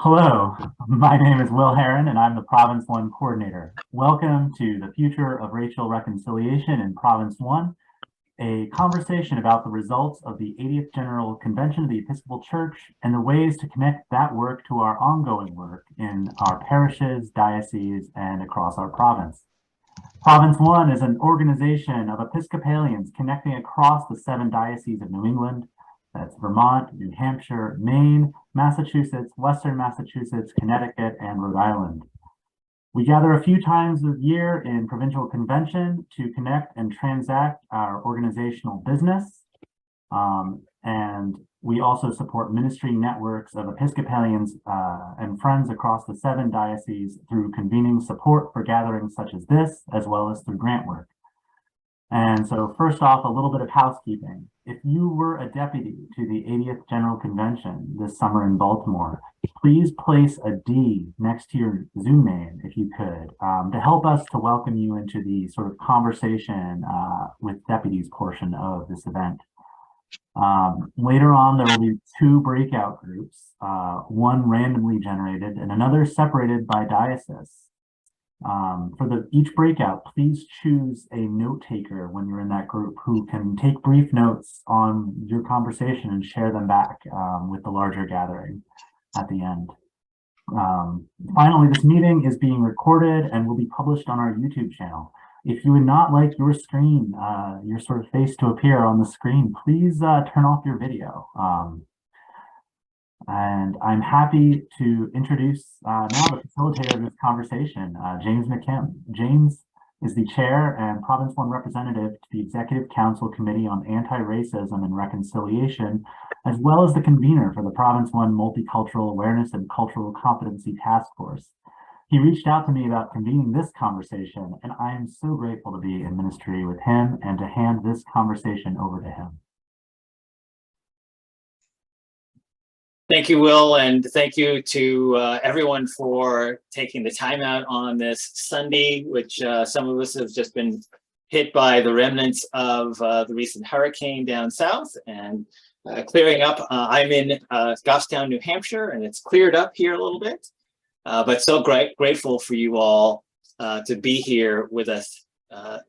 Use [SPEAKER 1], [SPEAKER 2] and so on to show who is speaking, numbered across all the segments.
[SPEAKER 1] Hello, my name is Will Heron and I'm the Province 1 Coordinator. Welcome to the Future of Racial Reconciliation in Province 1, a conversation about the results of the 80th General Convention of the Episcopal Church and the ways to connect that work to our ongoing work in our parishes, dioceses, and across our province. Province 1 is an organization of Episcopalians connecting across the 7 dioceses of New England. That's Vermont, New Hampshire, Maine, Massachusetts, Western Massachusetts, Connecticut, and Rhode Island. We gather a few times a year in provincial convention to connect and transact our organizational business. And we also support ministry networks of Episcopalians and friends across the 7 dioceses through convening support for gatherings such as this, as well as through grant work. And so first off, a little bit of housekeeping. If you were a deputy to the 80th General Convention this summer in Baltimore, please place a D next to your Zoom name, if you could, to help us to welcome you into the sort of conversation with deputies portion of this event. Later on, there will be 2 breakout groups, one randomly generated and another separated by diocese. For each breakout, please choose a note taker when you're in that group who can take brief notes on your conversation and share them back with the larger gathering at the end. Finally, this meeting is being recorded and will be published on our YouTube channel. If you would not like your screen, your sort of face to appear on the screen, please turn off your video. And I'm happy to introduce now the facilitator of this conversation, James McKim. James is the chair and Province 1 representative to the Executive Council Committee on Anti-Racism and Reconciliation, as well as the convener for the Province 1 Multicultural Awareness and Cultural Competency Task Force. He reached out to me about convening this conversation, and I am so grateful to be in ministry with him and to hand this conversation over to him.
[SPEAKER 2] Thank you, Will, and thank you to everyone for taking the time out on this Sunday, which some of us have just been hit by the remnants of the recent hurricane down south and clearing up. I'm in Goffstown, New Hampshire, and it's cleared up here a little bit, but so grateful for you all to be here with us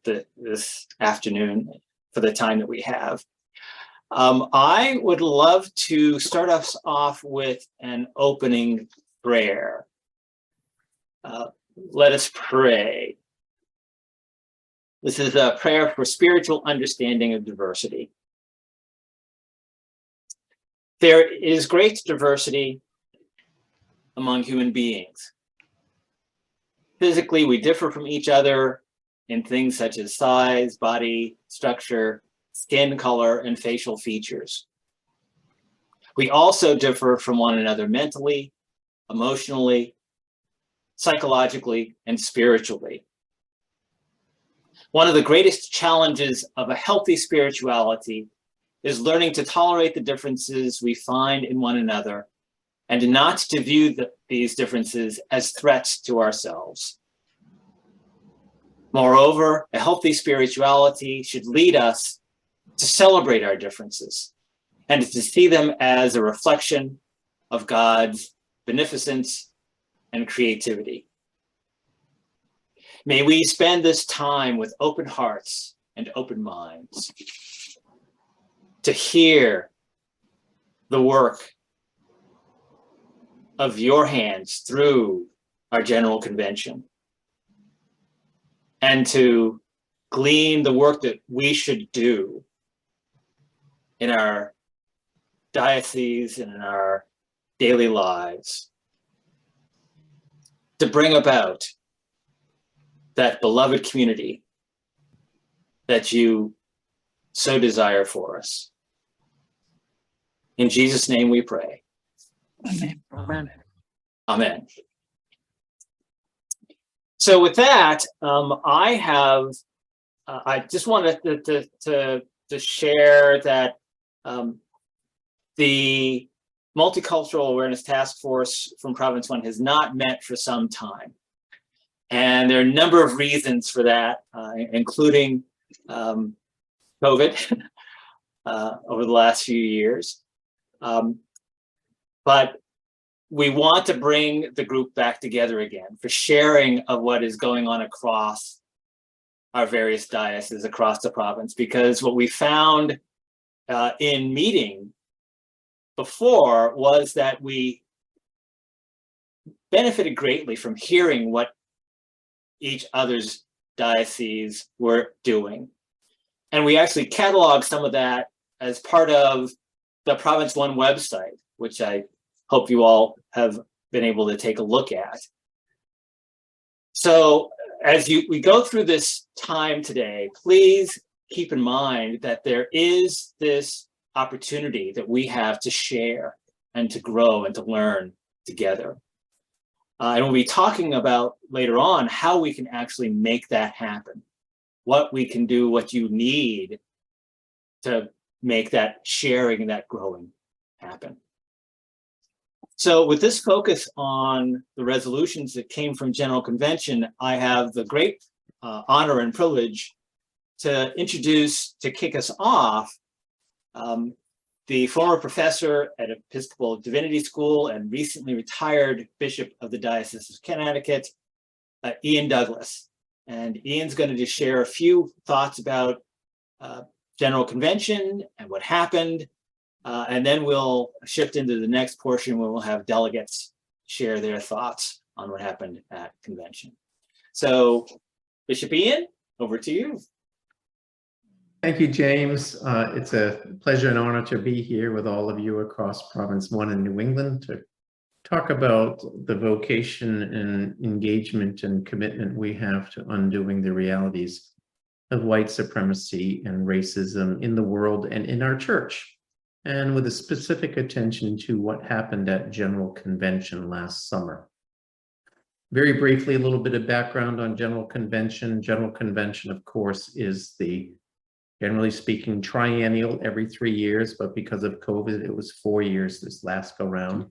[SPEAKER 2] this afternoon for the time that we have. I would love to start us off with an opening prayer. Let us pray. This is a prayer for spiritual understanding of diversity. There is great diversity among human beings. Physically, we differ from each other in things such as size, body structure, skin color, and facial features. We also differ from one another mentally, emotionally, psychologically, and spiritually. One of the greatest challenges of a healthy spirituality is learning to tolerate the differences we find in one another and not to view these differences as threats to ourselves. Moreover, a healthy spirituality should lead us to celebrate our differences and to see them as a reflection of God's beneficence and creativity. May we spend this time with open hearts and open minds to hear the work of your hands through our General Convention and to glean the work that we should do in our diocese and in our daily lives to bring about that beloved community that you so desire for us. In Jesus' name we pray.
[SPEAKER 3] Amen. Amen.
[SPEAKER 2] Amen. So with that, I just wanted to share that the Multicultural Awareness Task Force from Province 1 has not met for some time. And there are a number of reasons for that, including COVID over the last few years. But we want to bring the group back together again for sharing of what is going on across our various dioceses across the province, because what we found in meeting before was that we benefited greatly from hearing what each other's dioceses were doing. And we actually cataloged some of that as part of the Province One website, which I hope you all have been able to take a look at. So as we go through this time today, please keep in mind that there is this opportunity that we have to share and to grow and to learn together. And we'll be talking about later on how we can actually make that happen, what we can do, what you need to make that sharing and that growing happen. So with this focus on the resolutions that came from General Convention, I have the great honor and privilege to introduce, to kick us off, the former professor at Episcopal Divinity School and recently retired Bishop of the Diocese of Connecticut, Ian Douglas. And Ian's going to just share a few thoughts about General Convention and what happened. And then we'll shift into the next portion where we'll have delegates share their thoughts on what happened at convention. So Bishop Ian, over to you.
[SPEAKER 4] Thank you, James. It's a pleasure and honor to be here with all of you across Province One in New England to talk about the vocation and engagement and commitment we have to undoing the realities of white supremacy and racism in the world and in our church, and with a specific attention to what happened at General Convention last summer. Very briefly, a little bit of background on General Convention. General Convention, of course, is the, generally speaking, triennial every 3 years, but because of COVID, it was 4 years this last go round.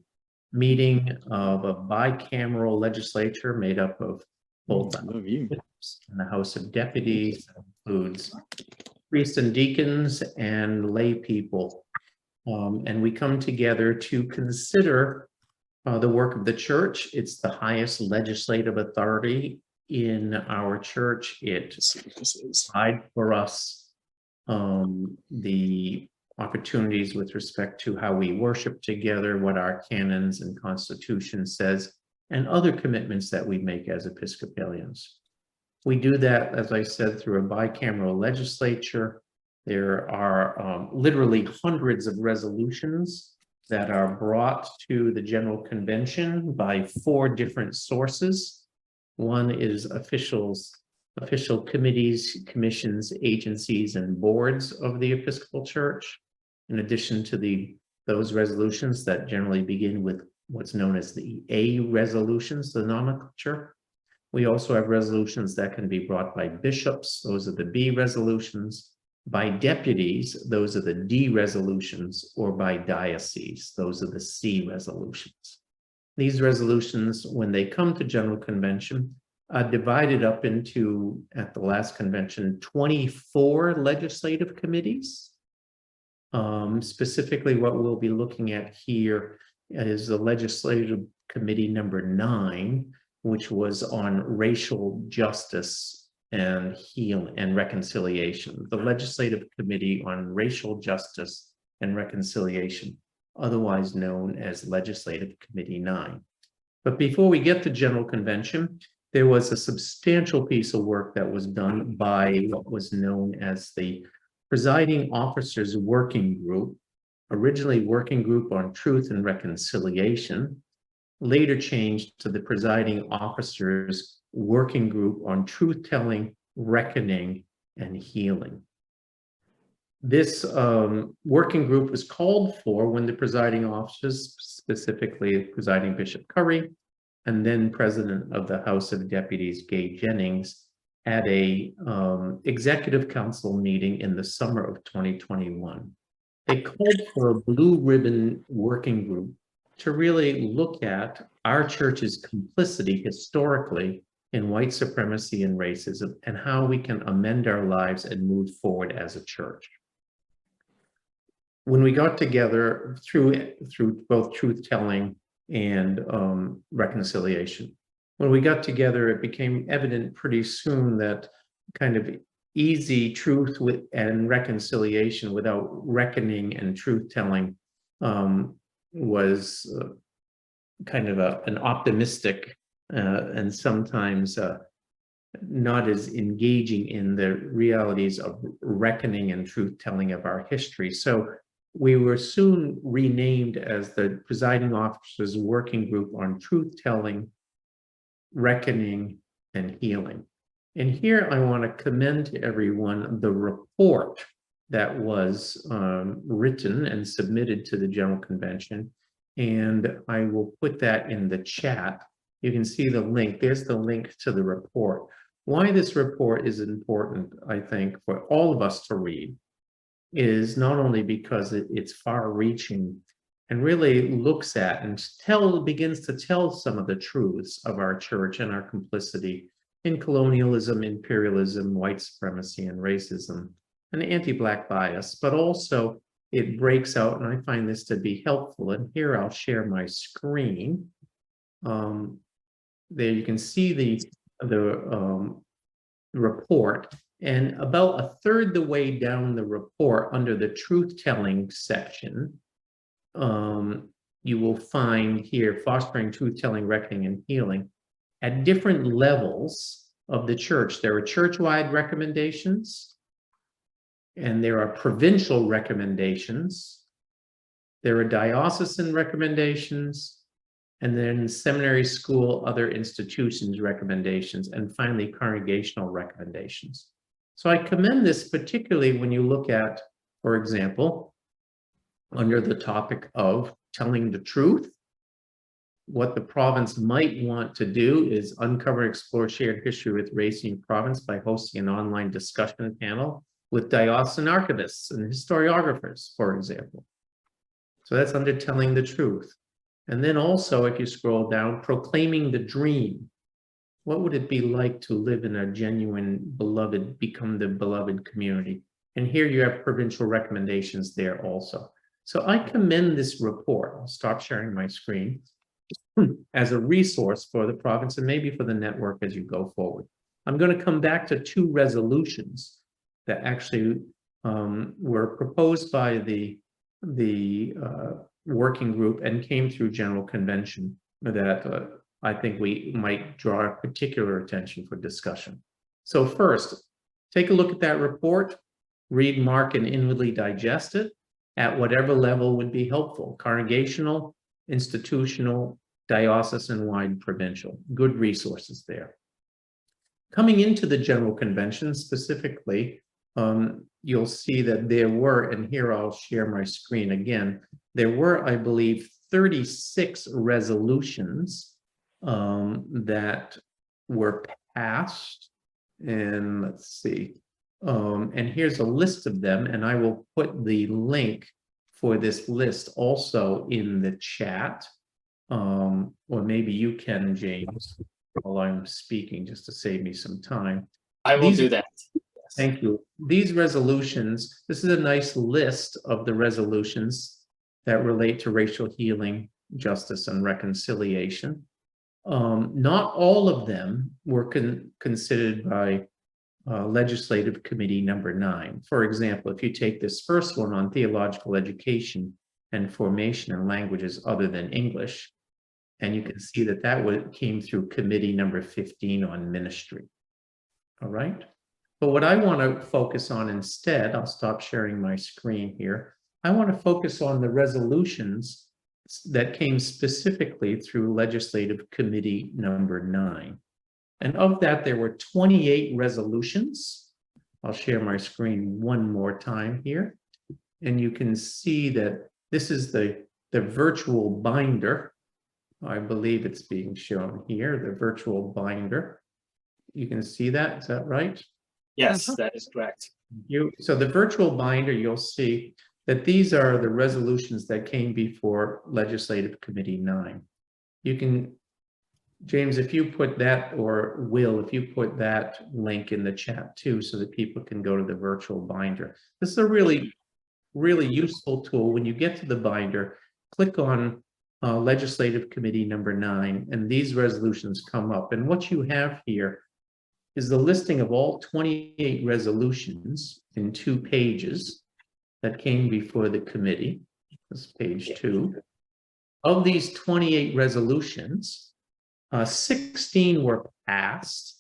[SPEAKER 4] Meeting of a bicameral legislature made up of both and the House of Deputies, includes priests and deacons and lay people. And we come together to consider the work of the church. It's the highest legislative authority in our church. It provides for us the opportunities with respect to how we worship together, what our canons and constitution says, and other commitments that we make as Episcopalians. We do that, as I said, through a bicameral legislature. There are literally hundreds of resolutions that are brought to the General Convention by 4 different sources. One is official committees, commissions, agencies, and boards of the Episcopal Church, in addition to those resolutions that generally begin with what's known as the A resolutions, the nomenclature. We also have resolutions that can be brought by bishops, those are the B resolutions, by deputies, those are the D resolutions, or by dioceses, those are the C resolutions. These resolutions, when they come to General Convention, are divided up into, at the last convention, 24 legislative committees. Specifically, what we'll be looking at here is the legislative committee number 9, which was on racial justice and healing and reconciliation. The Legislative Committee on Racial Justice and Reconciliation, otherwise known as Legislative Committee 9. But before we get to General Convention, there was a substantial piece of work that was done by what was known as the Presiding Officers Working Group, originally Working Group on Truth and Reconciliation, later changed to the Presiding Officers Working Group on Truth-Telling, Reckoning, and Healing. This working group was called for when the presiding officers, specifically Presiding Bishop Curry, and then President of the House of Deputies, Gay Jennings, at a executive council meeting in the summer of 2021. They called for a blue ribbon working group to really look at our church's complicity historically in white supremacy and racism, and how we can amend our lives and move forward as a church. When we got together through both truth-telling and reconciliation. When we got together, it became evident pretty soon that kind of easy truth and reconciliation without reckoning and truth-telling was kind of an optimistic and sometimes not as engaging in the realities of reckoning and truth-telling of our history. So we were soon renamed as the Presiding Officer's Working Group on Truth-Telling, Reckoning, and Healing. And here I want to commend to everyone the report that was written and submitted to the General Convention. And I will put that in the chat. You can see the link. There's the link to the report. Why this report is important, I think, for all of us to read is not only because it's far-reaching and really looks at and begins to tell some of the truths of our church and our complicity in colonialism, imperialism, white supremacy, and racism, and anti-Black bias, but also it breaks out, and I find this to be helpful. And here I'll share my screen. There you can see the report, and about a third the way down the report, under the truth-telling section, you will find here fostering truth-telling, reckoning, and healing. At different levels of the church, there are church-wide recommendations, and there are provincial recommendations, there are diocesan recommendations, and then seminary, school, other institutions recommendations, and finally congregational recommendations. So I commend this particularly when you look at, for example, under the topic of telling the truth. What the province might want to do is uncover and explore shared history with Racine Province by hosting an online discussion panel with diocesan archivists and historiographers, for example. So that's under telling the truth. And then also, if you scroll down, proclaiming the dream. What would it be like to live in a genuine, beloved, become the beloved community? And here you have provincial recommendations there also. So I commend this report. I'll stop sharing my screen as a resource for the province and maybe for the network as you go forward. I'm going to come back to two resolutions that actually were proposed by the working group and came through General Convention that I think we might draw particular attention for discussion. So first, take a look at that report, read, mark, and inwardly digest it at whatever level would be helpful: congregational, institutional, diocesan-wide, provincial. Good resources there. Coming into the General Convention specifically, you'll see that there were, and here I'll share my screen again, there were, I believe, 36 resolutions that were passed. And let's see. And here's a list of them, and I will put the link for this list also in the chat. Or maybe you can, James, while I'm speaking, just to save me some time.
[SPEAKER 2] I will do that.
[SPEAKER 4] Thank you. These resolutions, this is a nice list of the resolutions that relate to racial healing, justice, and reconciliation. Not all of them were considered by Legislative Committee number 9. For example, if you take this first one on theological education and formation in languages other than English, and you can see that that came through Committee number 15 on ministry. All right. But what I want to focus on instead, I'll stop sharing my screen here. I want to focus on the resolutions that came specifically through Legislative Committee number 9. And of that, there were 28 resolutions. I'll share my screen one more time here. And you can see that this is the virtual binder. I believe it's being shown here, the virtual binder. You can see that, is that right?
[SPEAKER 2] Yes, that is correct.
[SPEAKER 4] So the virtual binder, you'll see that these are the resolutions that came before Legislative Committee 9. You can, James, if you put that, or Will, if you put that link in the chat too, so that people can go to the virtual binder. This is a really, really useful tool. When you get to the binder, click on Legislative Committee number 9, and these resolutions come up. And what you have here is the listing of all 28 resolutions in 2 pages that came before the committee. This is page 2. Of these 28 resolutions, 16 were passed.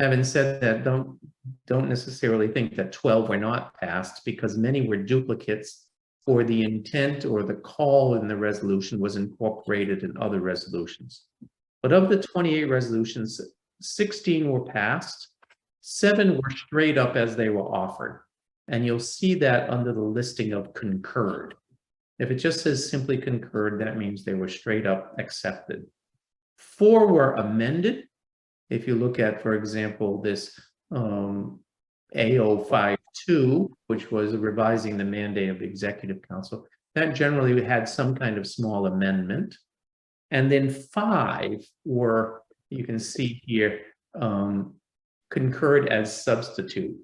[SPEAKER 4] Having said that, don't necessarily think that 12 were not passed, because many were duplicates, or the intent or the call in the resolution was incorporated in other resolutions. But of the 28 resolutions, 16 were passed, 7 were straight up as they were offered. And you'll see that under the listing of concurred. If it just says simply concurred, that means they were straight up accepted. 4 were amended. If you look at, for example, this A052, which was revising the mandate of the Executive Council, that generally had some kind of small amendment. And then 5 were, you can see here, concurred as substitute,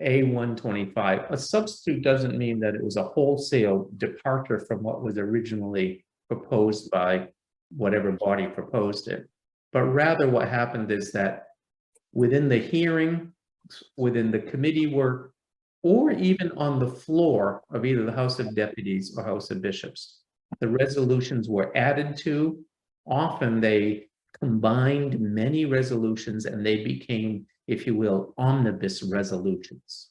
[SPEAKER 4] A125. A substitute doesn't mean that it was a wholesale departure from what was originally proposed by whatever body proposed it. But rather what happened is that within the hearing, within the committee work, or even on the floor of either the House of Deputies or House of Bishops, the resolutions were added to. Often they combined many resolutions and they became, if you will, omnibus resolutions.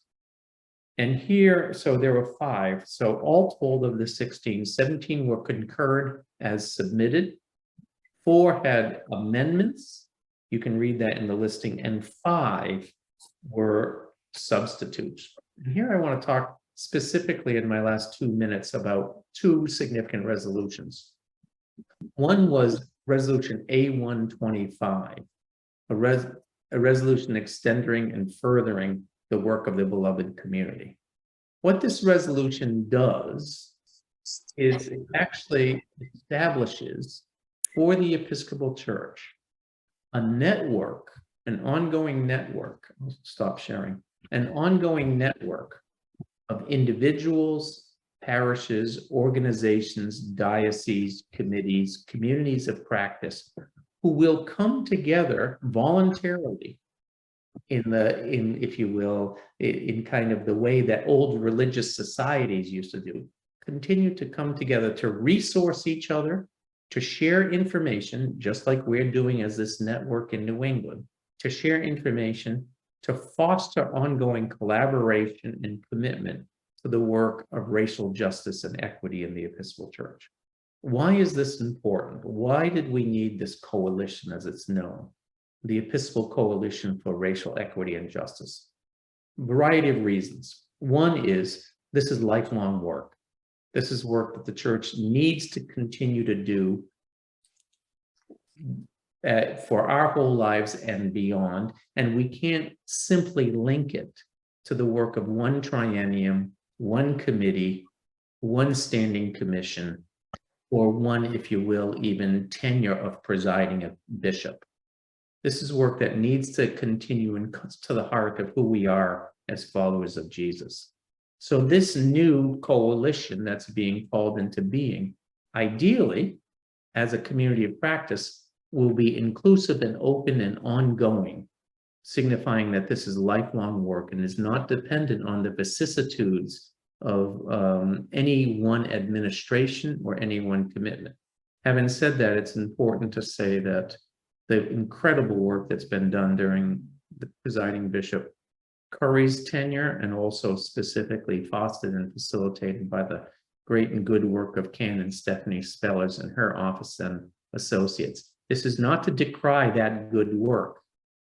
[SPEAKER 4] And here, so there were 5. So all told of the 16, 17 were concurred as submitted. 4 had amendments. You can read that in the listing, and 5 were substitutes. And here I want to talk specifically in my last 2 minutes about 2 significant resolutions. One was resolution A125, a resolution extending and furthering the work of the beloved community. What this resolution does is it actually establishes for the Episcopal Church a network, an ongoing network, I'll stop sharing, an ongoing network of individuals, parishes, organizations, dioceses, committees, communities of practice, who will come together voluntarily if you will, in kind of the way that old religious societies used to do, continue to come together to resource each other, to share information, just like we're doing as this network in New England, to share information, to foster ongoing collaboration and commitment to the work of racial justice and equity in the Episcopal Church. Why is this important? Why did we need this coalition, as it's known, the Episcopal Coalition for Racial Equity and Justice? A variety of reasons. One is this is lifelong work. This is work that the church needs to continue to do for our whole lives and beyond. And we can't simply link it to the work of one triennium, one committee, one standing commission, or one, if you will, even tenure of presiding a bishop. This is work that needs to continue and cuts to the heart of who we are as followers of Jesus. So this new coalition that's being called into being, ideally, as a community of practice, will be inclusive and open and ongoing, signifying that this is lifelong work and is not dependent on the vicissitudes of any one administration or any one commitment. Having said that, it's important to say that the incredible work that's been done during the presiding Bishop Curry's tenure, and also specifically fostered and facilitated by the great and good work of Canon Stephanie Spellers and her office and associates. This is not to decry that good work,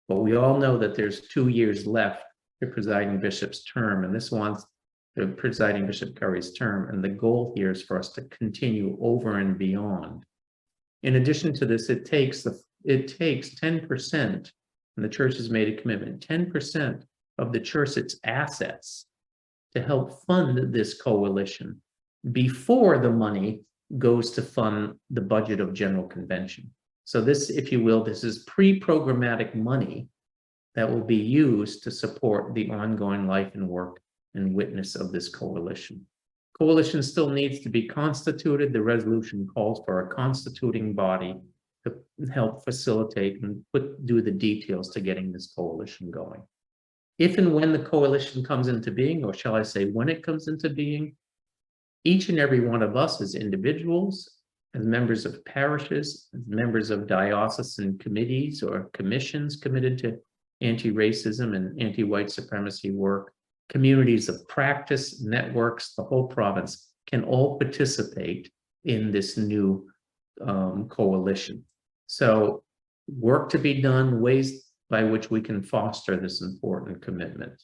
[SPEAKER 4] but we all know that there's 2 years left to presiding bishop's term, and this wants the presiding Bishop Curry's term, and the goal here is for us to continue over and beyond. In addition to this, it takes 10%, and the church has made a commitment, 10% of the church's assets to help fund this coalition before the money goes to fund the budget of General Convention. So this, if you will, this is pre-programmatic money that will be used to support the ongoing life and work and witness of this coalition. Coalition still needs to be constituted. The resolution calls for a constituting body to help facilitate and do the details to getting this coalition going. If and when the coalition comes into being, or shall I say when it comes into being, each and every one of us as individuals, as members of parishes, as members of diocesan committees or commissions committed to anti-racism and anti-white supremacy work, communities of practice, networks, the whole province can all participate in this new coalition. So work to be done, ways by which we can foster this important commitment.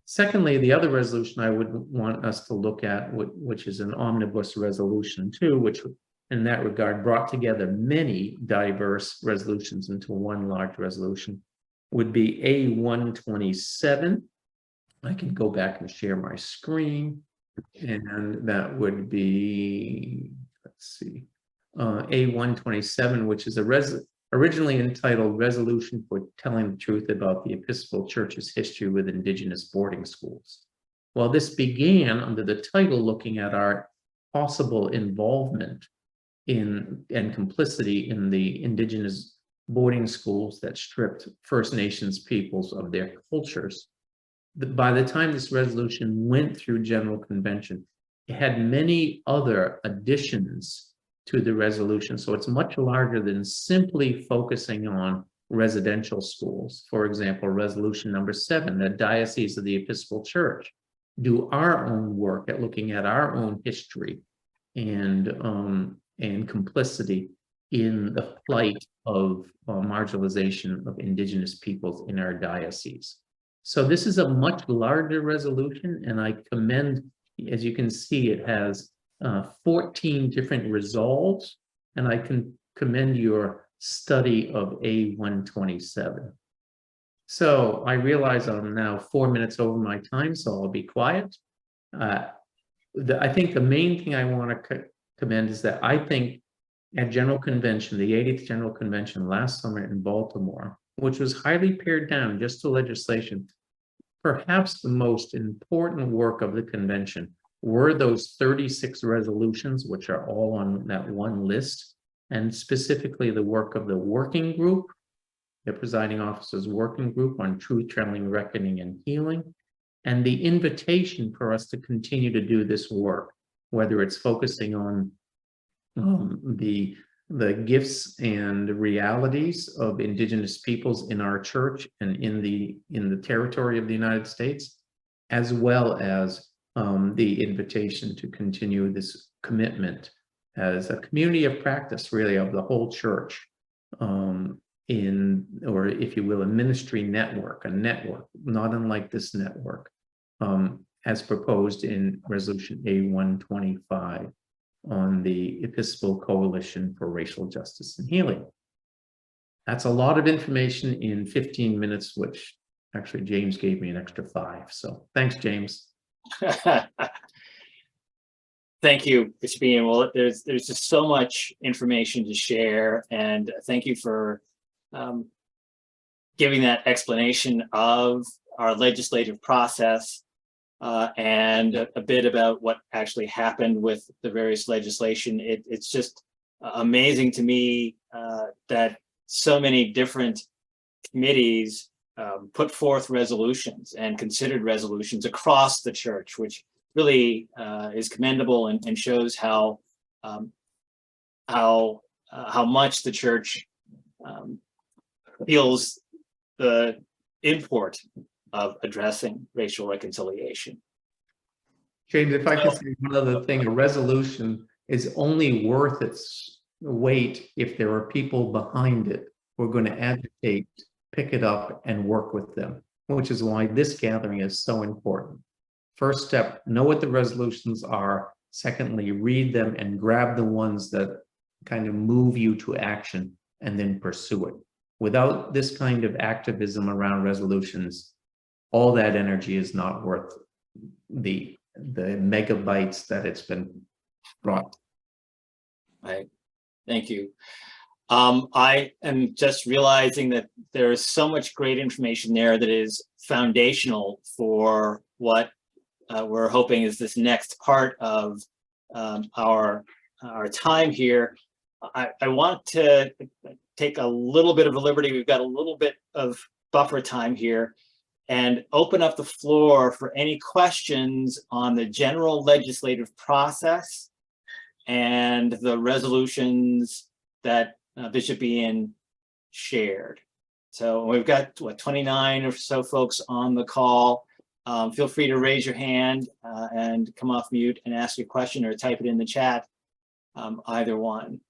[SPEAKER 4] Secondly, the other resolution I would want us to look at, which is an omnibus resolution too, which in that regard brought together many diverse resolutions into one large resolution, would be A127. I can go back and share my screen, and that would be, let's see, A127, which is originally entitled Resolution for Telling the Truth About the Episcopal Church's History with Indigenous Boarding Schools. Well, this began under the title looking at our possible involvement in and complicity in the Indigenous boarding schools that stripped First Nations peoples of their cultures. By the time this resolution went through General Convention, it had many other additions to the resolution. So it's much larger than simply focusing on residential schools. For example, resolution number 7, the Diocese of the Episcopal Church do our own work at looking at our own history and complicity in the plight of marginalization of Indigenous peoples in our diocese. So this is a much larger resolution, and I commend, as you can see, it has 14 different resolves, and I can commend your study of A127. So I realize I'm now 4 minutes over my time, so I'll be quiet. I think the main thing I want to commend is that I think at General Convention, the 80th General Convention last summer in Baltimore, which was highly pared down just to legislation, perhaps the most important work of the convention were those 36 resolutions, which are all on that one list, and specifically the work of the working group, the presiding officer's working group on truth, trembling, reckoning, and healing, and the invitation for us to continue to do this work, whether it's focusing on the gifts and realities of Indigenous peoples in our church and in the territory of the United States, as well as the invitation to continue this commitment as a community of practice, really, of the whole church, or if you will, a ministry network, a network, not unlike this network, as proposed in Resolution A125 on the Episcopal Coalition for Racial Justice and Healing. That's a lot of information in 15 minutes, which actually James gave me an extra 5. So thanks, James.
[SPEAKER 2] Thank you, Bishop Ian. Well, there's just so much information to share, and thank you for giving that explanation of our legislative process and a bit about what actually happened with the various legislation. It's just amazing to me that so many different committees put forth resolutions and considered resolutions across the church, which really is commendable and shows how much the church feels the import of addressing racial reconciliation.
[SPEAKER 4] James, if I could say one other thing, a resolution is only worth its weight if there are people behind it who are going to advocate, pick it up, and work with them, which is why this gathering is so important. First step, know what the resolutions are. Secondly, read them and grab the ones that kind of move you to action and then pursue it. Without this kind of activism around resolutions, all that energy is not worth the megabytes that it's been brought.
[SPEAKER 2] Right. Thank you. I am just realizing that there is so much great information there that is foundational for what we're hoping is this next part of our time here. I want to take a little bit of a liberty. We've got a little bit of buffer time here, and open up the floor for any questions on the general legislative process and the resolutions that Bishop Ian shared. So we've got, what, 29 or so folks on the call. Feel free to raise your hand and come off mute and ask your question, or type it in the chat, either one.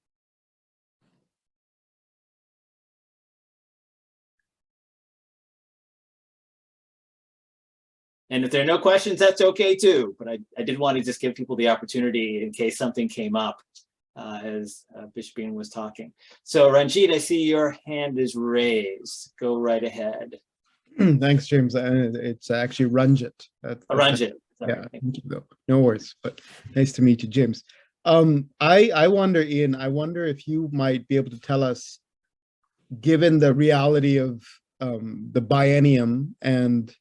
[SPEAKER 2] And if there are no questions, that's okay too. But I did want to just give people the opportunity in case something came up as Bishop Ian was talking. So Ranjit, I see your hand is raised. Go right ahead.
[SPEAKER 5] Thanks, James. It's actually Ranjit.
[SPEAKER 2] Ranjit.
[SPEAKER 5] Yeah, no worries. But nice to meet you, James. I wonder, Ian, if you might be able to tell us, given the reality of the biennium and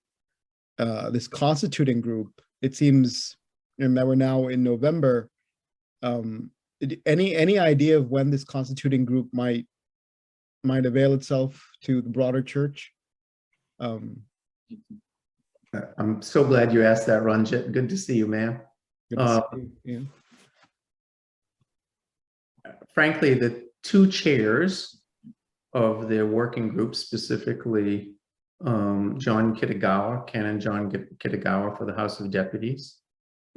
[SPEAKER 5] this constituting group, it seems, and that we're now in November, any idea of when this constituting group might avail itself to the broader church?
[SPEAKER 4] I'm so glad you asked that, Ranjit. Good to see you, man.
[SPEAKER 5] Good to see you.
[SPEAKER 4] Frankly, the two chairs of the working group, specifically John Kitagawa, Canon John Kitagawa for the House of Deputies,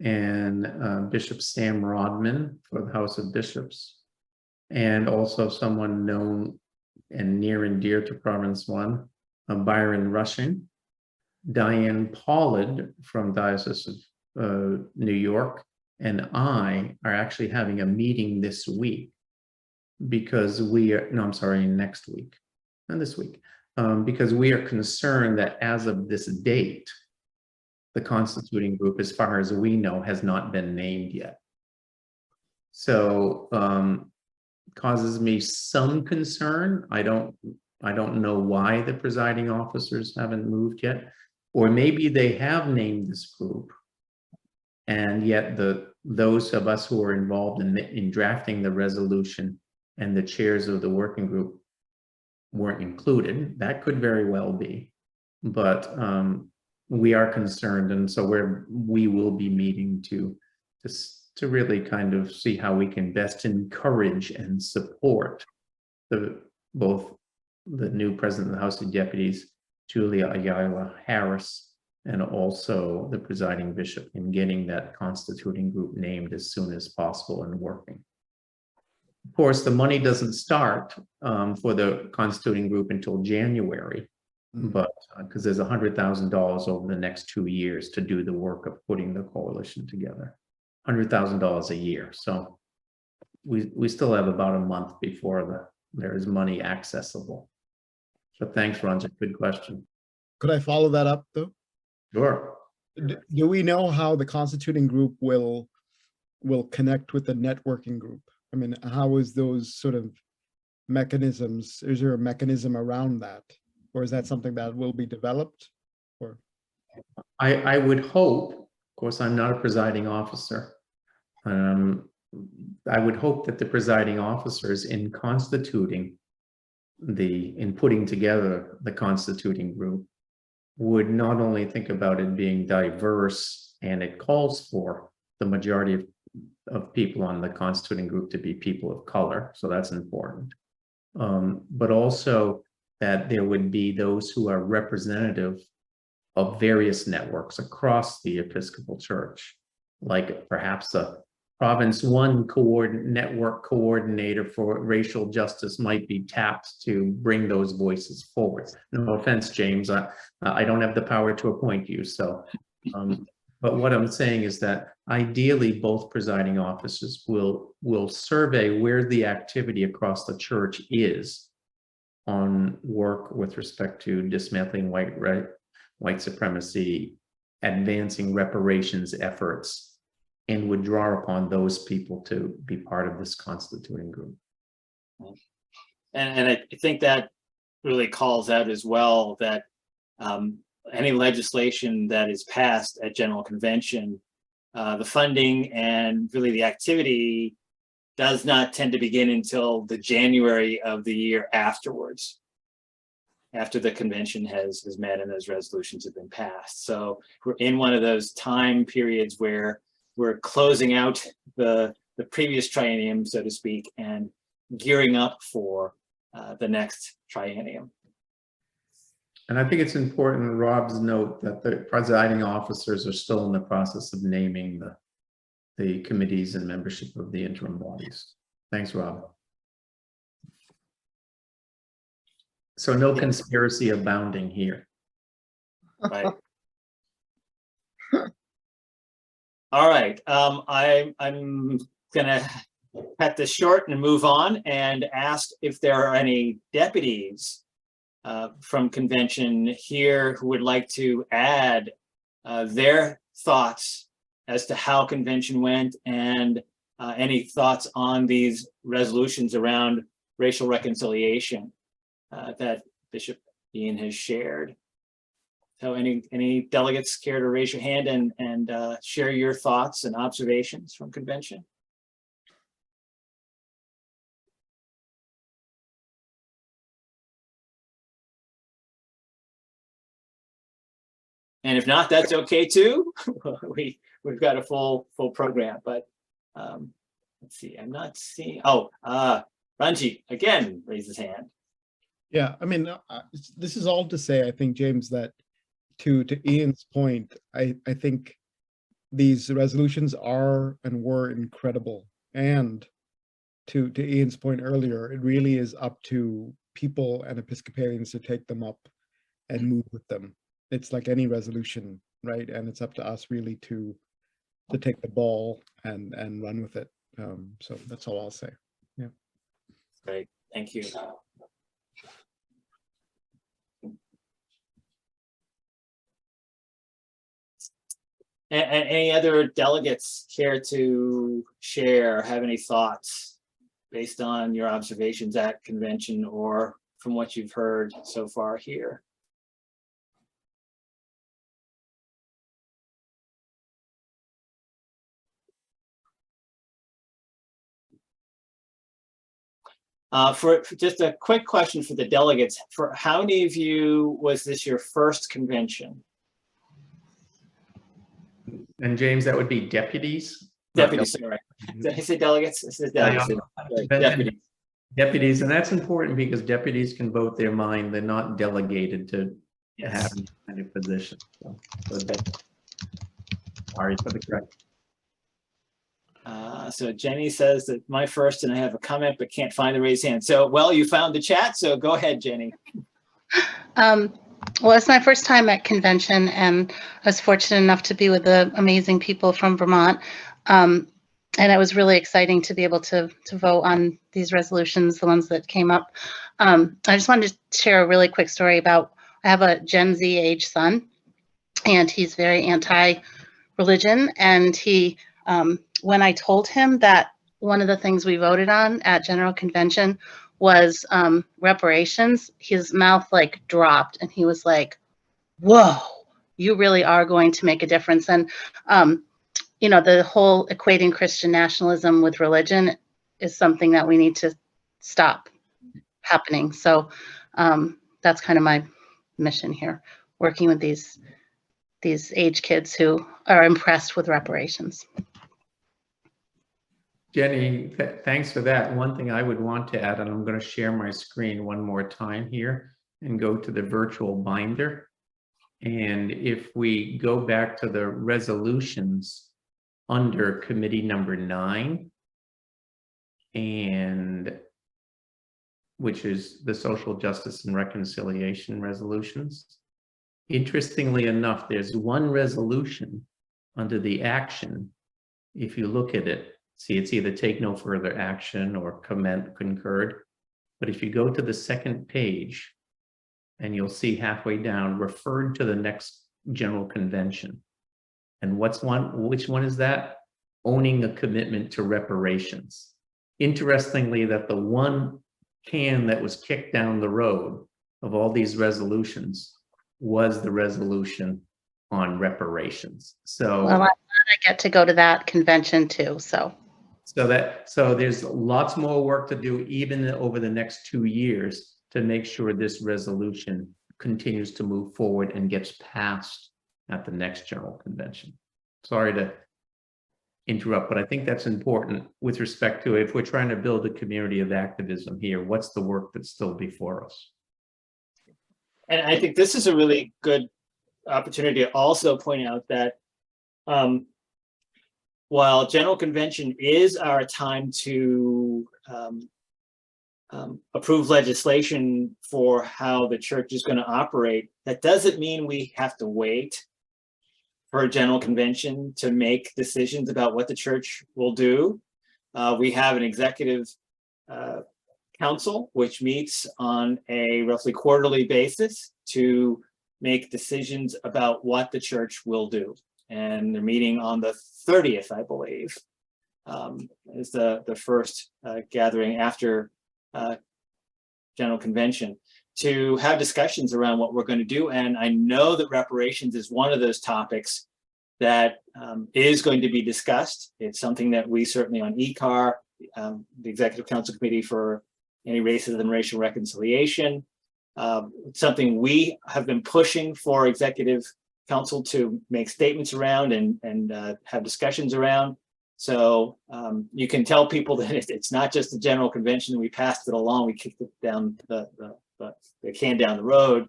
[SPEAKER 4] and Bishop Sam Rodman for the House of Bishops, and also someone known and near and dear to Province 1, Byron Rushing, Diane Pollard from Diocese of New York, and I are actually having a meeting this week because next week, and this week, because we are concerned that as of this date, the constituting group, as far as we know, has not been named yet. So causes me some concern. I don't know why the presiding officers haven't moved yet, or maybe they have named this group, and yet those of us who are involved in drafting the resolution and the chairs of the working group weren't included. That could very well be, but we are concerned, and so we will be meeting to really kind of see how we can best encourage and support both the new president of the House of Deputies, Julia Ayala Harris, and also the presiding bishop in getting that constituting group named as soon as possible and working. Of course, the money doesn't start for the constituting group until January, but because there's $100,000 over the next 2 years to do the work of putting the coalition together. $100,000 a year. So we still have about a month before there is money accessible. So thanks, Ranjit. Good question.
[SPEAKER 5] Could I follow that up though?
[SPEAKER 4] Sure.
[SPEAKER 5] Do we know how the constituting group will connect with the networking group? I mean, how is those sort of mechanisms? Is there a mechanism around that, or is that something that will be developed? Or
[SPEAKER 4] I would hope. Of course, I'm not a presiding officer. I would hope that the presiding officers in putting together the constituting group would not only think about it being diverse, and it calls for the majority of people on the constituting group to be people of color, so that's important, but also that there would be those who are representative of various networks across the Episcopal Church, like perhaps a Province 1 network coordinator for racial justice might be tapped to bring those voices forward. No offense, James, I don't have the power to appoint you. So, but what I'm saying is that ideally both presiding officers will survey where the activity across the church is on work with respect to dismantling white supremacy, advancing reparations efforts, and would draw upon those people to be part of this constituting group.
[SPEAKER 2] And I think that really calls out as well that any legislation that is passed at General Convention, the funding and really the activity does not tend to begin until the January of the year afterwards, after the convention has met and those resolutions have been passed. So we're in one of those time periods where we're closing out the previous triennium, so to speak, and gearing up for the next triennium.
[SPEAKER 4] And I think it's important, Rob's note, that the presiding officers are still in the process of naming the committees and membership of the interim bodies. Thanks, Rob. So no conspiracy abounding here.
[SPEAKER 2] Right. All right. I'm gonna cut this short and move on and ask if there are any deputies from convention here who would like to add their thoughts as to how convention went and any thoughts on these resolutions around racial reconciliation that Bishop Ian has shared. So any delegates care to raise your hand and share your thoughts and observations from convention? And if not, that's okay too. We've got a full program, but let's see. I'm not seeing. Oh, Ranji again raised his hand.
[SPEAKER 5] Yeah, I mean, this is all to say, I think, James, that to Ian's point, I think these resolutions are and were incredible. And to Ian's point earlier, it really is up to people and Episcopalians to take them up and move with them. It's like any resolution, right? And it's up to us really to take the ball and run with it. So that's all I'll say. Yeah.
[SPEAKER 2] Great, thank you. And any other delegates care to share, have any thoughts based on your observations at convention or from what you've heard so far here? For just a quick question for the delegates, for how many of you was this your first convention?
[SPEAKER 4] And James, that would be deputies?
[SPEAKER 2] Deputies, sorry. Did I say delegates? It says delegates. Sorry, deputies.
[SPEAKER 4] Deputies, and that's important because deputies can vote their mind. They're not delegated to have any kind of position. Sorry for the correction.
[SPEAKER 2] So Jenny says that my first, and I have a comment, but can't find the raised hand. So, well, you found the chat, so go ahead, Jenny.
[SPEAKER 3] Well, it's my first time at convention, and I was fortunate enough to be with the amazing people from Vermont. And it was really exciting to be able to vote on these resolutions, the ones that came up. I just wanted to share a really quick story about, I have a Gen Z age son, and he's very anti-religion. And he, when I told him that one of the things we voted on at General Convention was reparations, his mouth like dropped and he was like, whoa, you really are going to make a difference. And you know, the whole equating Christian nationalism with religion is something that we need to stop happening. So that's kind of my mission here, working with these age kids who are impressed with reparations.
[SPEAKER 4] Jenny, thanks for that. One thing I would want to add, and I'm going to share my screen one more time here and go to the virtual binder. And if we go back to the resolutions under committee number 9, and which is the social justice and reconciliation resolutions. Interestingly enough, there's one resolution under the action. If you look at it, see, it's either take no further action or comment concurred. But if you go to the second page, and you'll see halfway down, referred to the next general convention. And which one is that? Owning a commitment to reparations. Interestingly, that the one can that was kicked down the road of all these resolutions was the resolution on reparations. So.
[SPEAKER 3] Well, I get to go to that convention too, so.
[SPEAKER 4] So there's lots more work to do even over the next 2 years to make sure this resolution continues to move forward and gets passed at the next general convention. Sorry to interrupt, but I think that's important with respect to if we're trying to build a community of activism here, what's the work that's still before us?
[SPEAKER 2] And I think this is a really good opportunity to also point out that while General Convention is our time to approve legislation for how the church is going to operate, that doesn't mean we have to wait for a General Convention to make decisions about what the church will do. We have an executive council, which meets on a roughly quarterly basis to make decisions about what the church will do. And they're meeting on the 30th, I believe, is the first gathering after General Convention to have discussions around what we're going to do. And I know that reparations is one of those topics that is going to be discussed. It's something that we certainly on ECAR, the Executive Council Committee for Anti-Racism and Racial Reconciliation, something we have been pushing for Executive Council to make statements around and have discussions around. So you can tell people that it's not just the General Convention. We passed it along. We kicked it down the can down the road.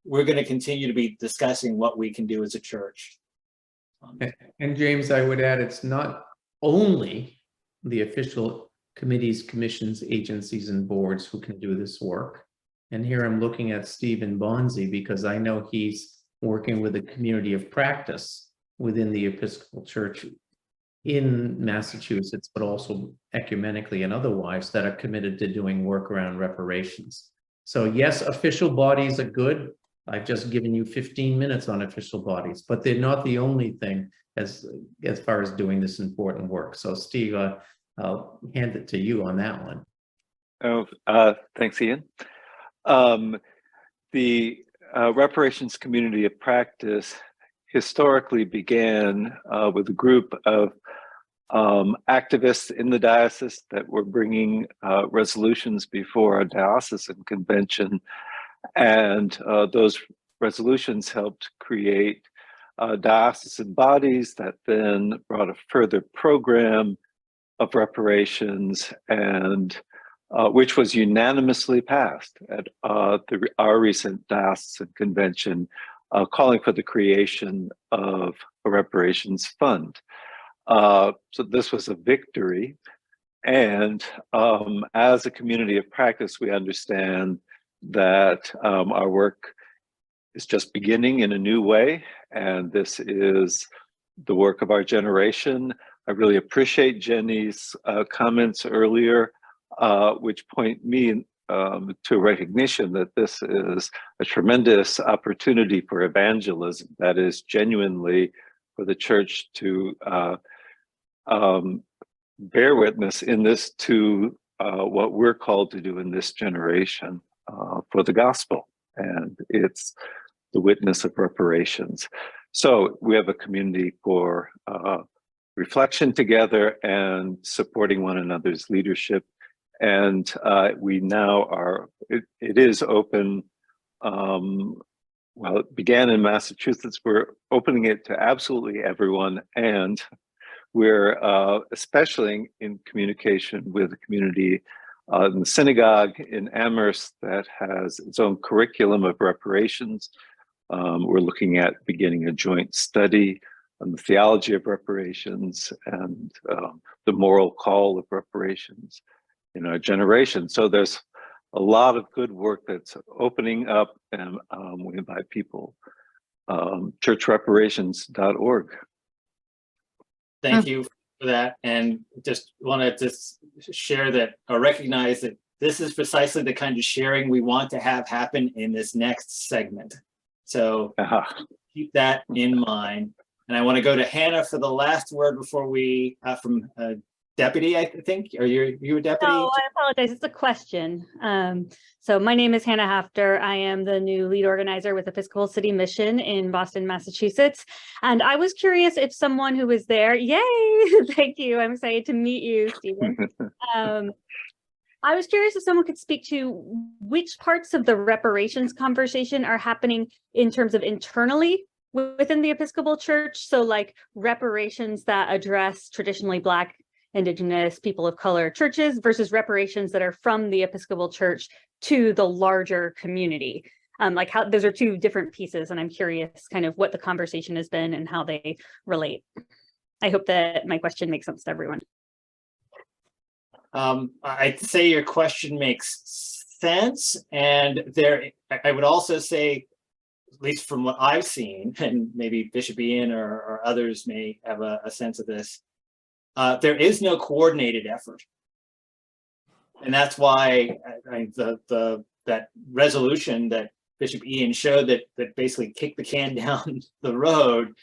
[SPEAKER 2] We're going to continue to be discussing what we can do as a church.
[SPEAKER 4] And James, I would add, it's not only the official committees, commissions, agencies, and boards who can do this work. And here I'm looking at Stephen Bonzi because I know he's working with a community of practice within the Episcopal Church in Massachusetts, but also ecumenically and otherwise that are committed to doing work around reparations. So yes, official bodies are good. I've just given you 15 minutes on official bodies, but they're not the only thing as far as doing this important work. So Steve, I'll hand it to you on that one.
[SPEAKER 6] Oh, thanks, Ian. The reparations community of practice historically began with a group of activists in the diocese that were bringing resolutions before a diocesan convention, and those resolutions helped create diocesan bodies that then brought a further program of reparations, and which was unanimously passed at our recent diocesan convention, calling for the creation of a reparations fund. So this was a victory. And as a community of practice, we understand that our work is just beginning in a new way. And this is the work of our generation. I really appreciate Jenny's comments earlier, which point me to recognition that this is a tremendous opportunity for evangelism, that is genuinely for the church to bear witness in this to what we're called to do in this generation for the gospel, and it's the witness of reparations. So we have a community for reflection together and supporting one another's leadership. And we now are, it is open, well, it began in Massachusetts. We're opening it to absolutely everyone. And we're especially in communication with a community in the synagogue in Amherst that has its own curriculum of reparations. We're looking at beginning a joint study on the theology of reparations and the moral call of reparations in our generation. So there's a lot of good work that's opening up, and we invite people, churchreparations.org.
[SPEAKER 2] Thank you for that. And just want to just share that or recognize that this is precisely the kind of sharing we want to have happen in this next segment. So keep that in mind. And I want to go to Hannah for the last word before we, from deputy, I think. Are you a deputy?
[SPEAKER 7] No, I apologize. It's a question. So my name is Hannah Hafter. I am the new lead organizer with Episcopal City Mission in Boston, Massachusetts. And I was curious if someone who was there, yay, thank you. I'm excited to meet you, Stephen. I was curious if someone could speak to which parts of the reparations conversation are happening in terms of internally within the Episcopal Church. So like reparations that address traditionally Black, Indigenous, people of color churches versus reparations that are from the Episcopal Church to the larger community. Like how those are two different pieces, and I'm curious kind of what the conversation has been and how they relate. I hope that my question makes sense to everyone.
[SPEAKER 2] I'd say your question makes sense, and I would also say, at least from what I've seen, and maybe Bishop Ian or others may have a sense of this, there is no coordinated effort. And that's why that resolution that Bishop Ian showed that basically kicked the can down the road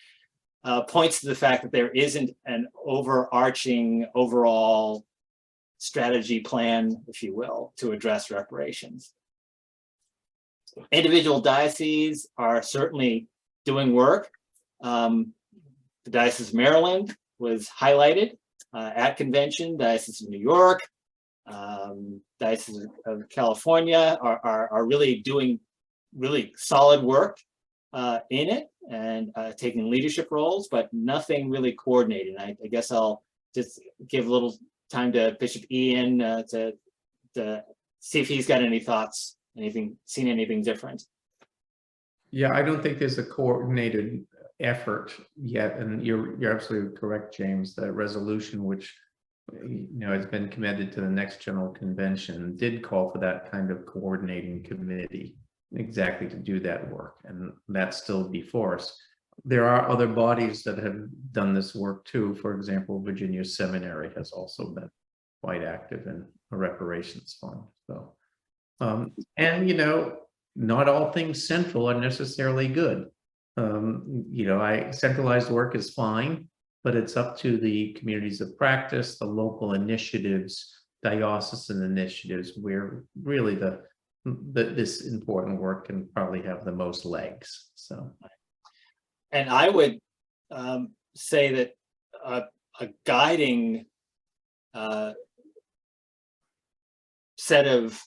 [SPEAKER 2] points to the fact that there isn't an overarching overall strategy plan, if you will, to address reparations. Individual dioceses are certainly doing work. The Diocese of Maryland was highlighted at convention. Diocese of New York, Diocese of California are really doing really solid work in it and taking leadership roles, but nothing really coordinated. I guess I'll just give a little time to Bishop Ian to see if he's got any thoughts, seen anything different.
[SPEAKER 4] Yeah, I don't think there's a coordinated effort yet, and you're absolutely correct, James. That resolution, which has been committed to the next general convention, did call for that kind of coordinating committee exactly to do that work, and that's still before us. There are other bodies that have done this work too. For example, Virginia Seminary has also been quite active in a reparations fund. So, and not all things central are necessarily good. Centralized work is fine, but it's up to the communities of practice, the local initiatives, diocesan initiatives, where really this important work can probably have the most legs. So.
[SPEAKER 2] And I would say that a guiding set of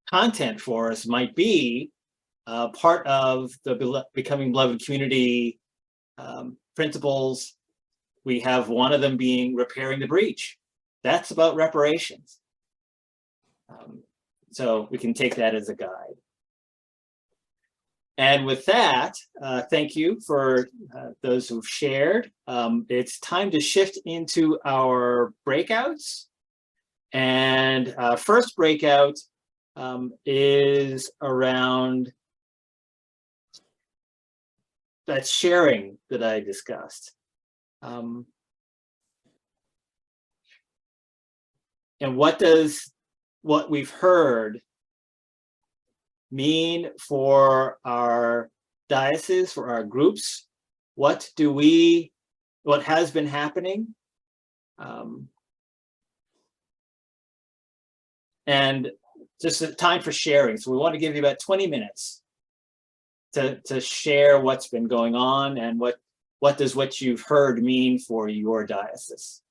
[SPEAKER 2] content for us might be part of the Becoming Beloved Community principles. We have one of them being repairing the breach. That's about reparations. So we can take that as a guide. And with that, thank you for those who've shared. It's time to shift into our breakouts. And first breakout is around that sharing that I discussed. And what does what we've heard mean for our diocese, for our groups? What has been happening? And just a time for sharing. So we want to give you about 20 minutes to share what's been going on and what does what you've heard mean for your diocese.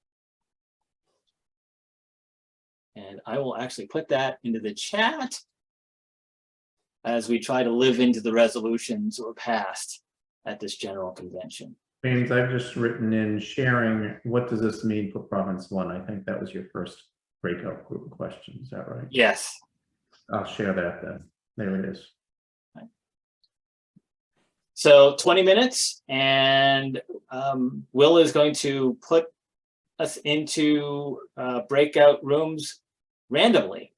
[SPEAKER 2] And I will actually put that into the chat as we try to live into the resolutions that were passed at this general convention.
[SPEAKER 4] James, I've just written in sharing, what does this mean for Province 1? I think that was your first breakout group question, is that right?
[SPEAKER 2] Yes.
[SPEAKER 4] I'll share that then. There it is.
[SPEAKER 2] So 20 minutes, and Will is going to put us into breakout rooms randomly.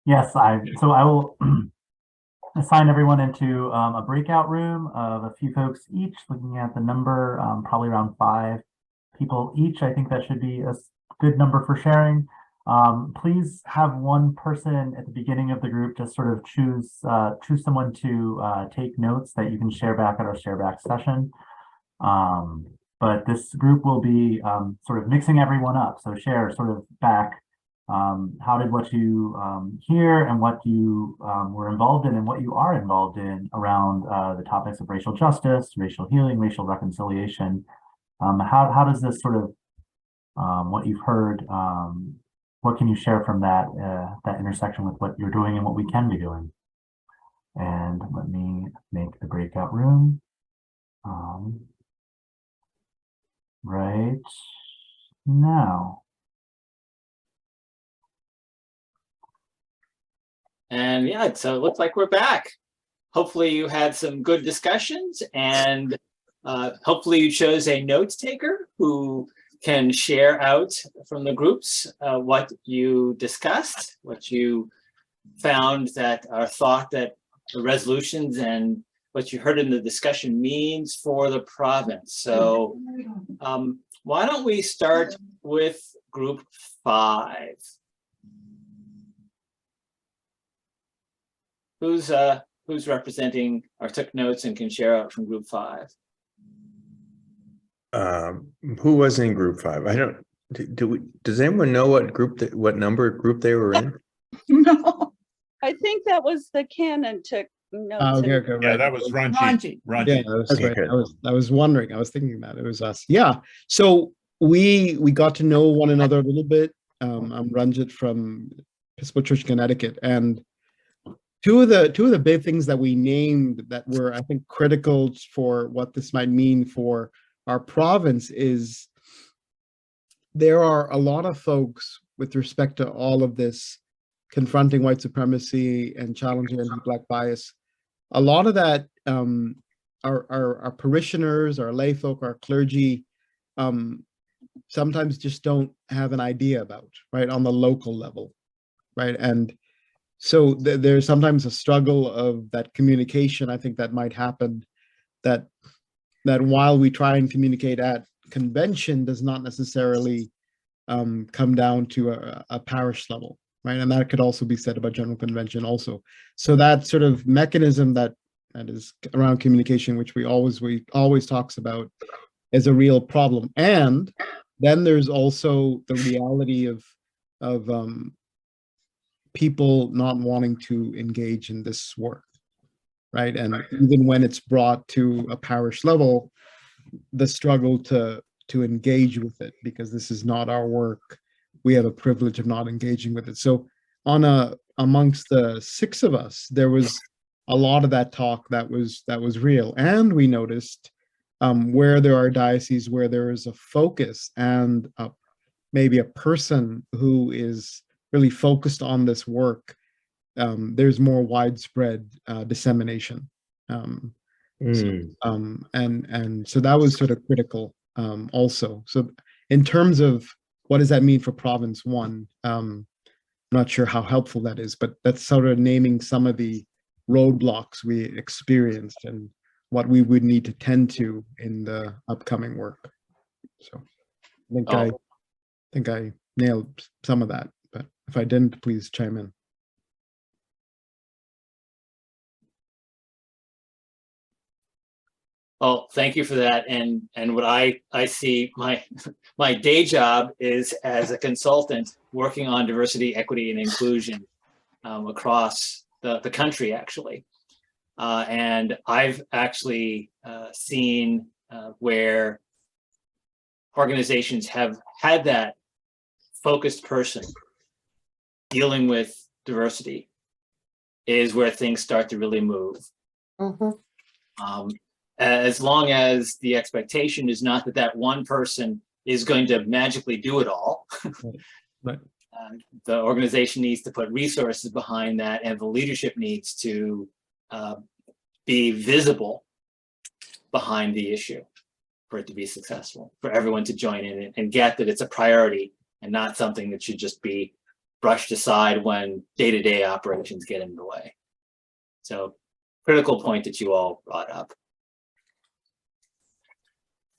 [SPEAKER 1] Yes, I will assign everyone into a breakout room of a few folks each, looking at the number, probably around 5 people each. I think that should be a good number for sharing. Please have one person at the beginning of the group just sort of choose someone to take notes that you can share back at our share back session. but this group will be sort of mixing everyone up. So share sort of back, how did what you hear and what you were involved in and what you are involved in around the topics of racial justice, racial healing, racial reconciliation. How does this sort of, what you've heard, what can you share from that, that intersection with what you're doing and what we can be doing? And let me make the breakout room right now.
[SPEAKER 2] And yeah, so it looks like we're back. Hopefully you had some good discussions, and hopefully you chose a note taker who can share out from the groups what you discussed, what you found that are thought that the resolutions and what you heard in the discussion means for the province. So why don't we start with group 5? Who's representing or took notes and can share out from group 5?
[SPEAKER 8] Who was in group 5? I don't. Does anyone know what number group they were in?
[SPEAKER 9] No, I think that was the canon took notes.
[SPEAKER 5] Okay,
[SPEAKER 9] and-
[SPEAKER 5] okay,
[SPEAKER 10] Yeah,
[SPEAKER 5] right.
[SPEAKER 10] that was Ranjit.
[SPEAKER 9] Ranjit.
[SPEAKER 5] Yeah,
[SPEAKER 10] Ranjit.
[SPEAKER 5] that's right.
[SPEAKER 8] Okay.
[SPEAKER 5] I was wondering. I was thinking that it was us. Yeah. So we got to know one another a little bit. I'm Ranjit from Episcopal Church, Connecticut, and two of the big things that we named that were, I think, critical for what this might mean for our province is there are a lot of folks with respect to all of this confronting white supremacy and challenging anti-Black bias. A lot of that our parishioners, our lay folk, our clergy sometimes just don't have an idea about, right, on the local level, right? And so there's sometimes a struggle of that communication, I think, that might happen, that while we try and communicate at convention does not necessarily come down to a parish level, right? And that could also be said about general convention also. So that sort of mechanism that is around communication, which we always talks about, is a real problem. And then there's also the reality of people not wanting to engage in this work, right? And even when it's brought to a parish level, the struggle to engage with it, because this is not our work. We have a privilege of not engaging with it. So amongst the 6 of us, there was a lot of that talk that was real. And we noticed where there are dioceses where there is a focus and maybe a person who is really focused on this work, there's more widespread dissemination. And so that was sort of critical also. So in terms of what does that mean for province 1, I'm not sure how helpful that is, but that's sort of naming some of the roadblocks we experienced and what we would need to tend to in the upcoming work. So I think I nailed some of that, but if I didn't, please chime in.
[SPEAKER 2] Well, thank you for that. And what I see, my day job is as a consultant working on diversity, equity, and inclusion across the country, actually. And I've actually seen where organizations have had that focused person dealing with diversity is where things start to really move. As long as the expectation is not that one person is going to magically do it all.
[SPEAKER 5] Right.
[SPEAKER 2] The organization needs to put resources behind that, and the leadership needs to be visible behind the issue for it to be successful, for everyone to join in and get that it's a priority and not something that should just be brushed aside when day-to-day operations get in the way. So critical point that you all brought up.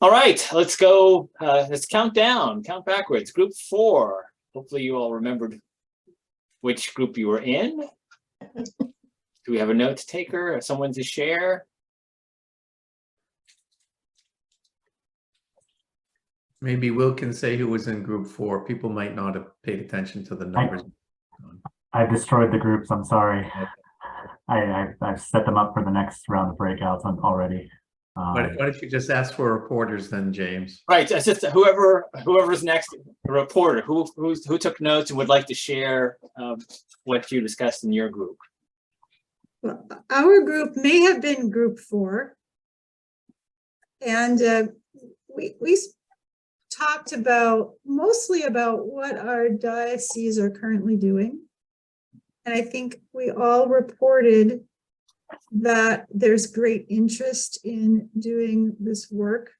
[SPEAKER 2] All right, let's go, let's count backwards. Group 4, hopefully you all remembered which group you were in. Do we have a note taker or someone to share?
[SPEAKER 4] Maybe Will can say who was in group 4. People might not have paid attention to the numbers.
[SPEAKER 1] I've destroyed the groups. I'm sorry. I've set them up for the next round of breakouts already.
[SPEAKER 4] Why don't you just ask for reporters then, James?
[SPEAKER 2] Right, it's just whoever's next, a reporter, who took notes and would like to share what you discussed in your group.
[SPEAKER 10] Well, our group may have been group 4. And we talked mostly about what our dioceses are currently doing. And I think we all reported that there's great interest in doing this work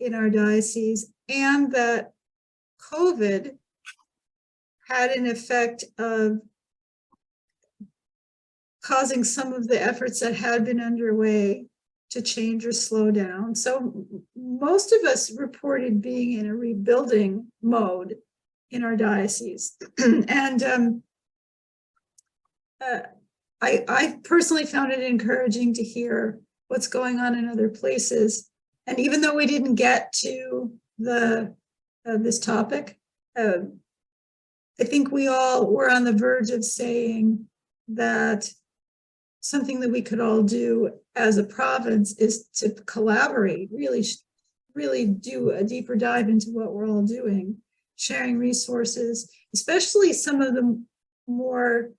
[SPEAKER 10] in our diocese, and that COVID had an effect of causing some of the efforts that had been underway to change or slow down. So most of us reported being in a rebuilding mode in our diocese. And I personally found it encouraging to hear what's going on in other places. And even though we didn't get to this topic, I think we all were on the verge of saying that something that we could all do as a province is to collaborate, really do a deeper dive into what we're all doing, sharing resources, especially some of the more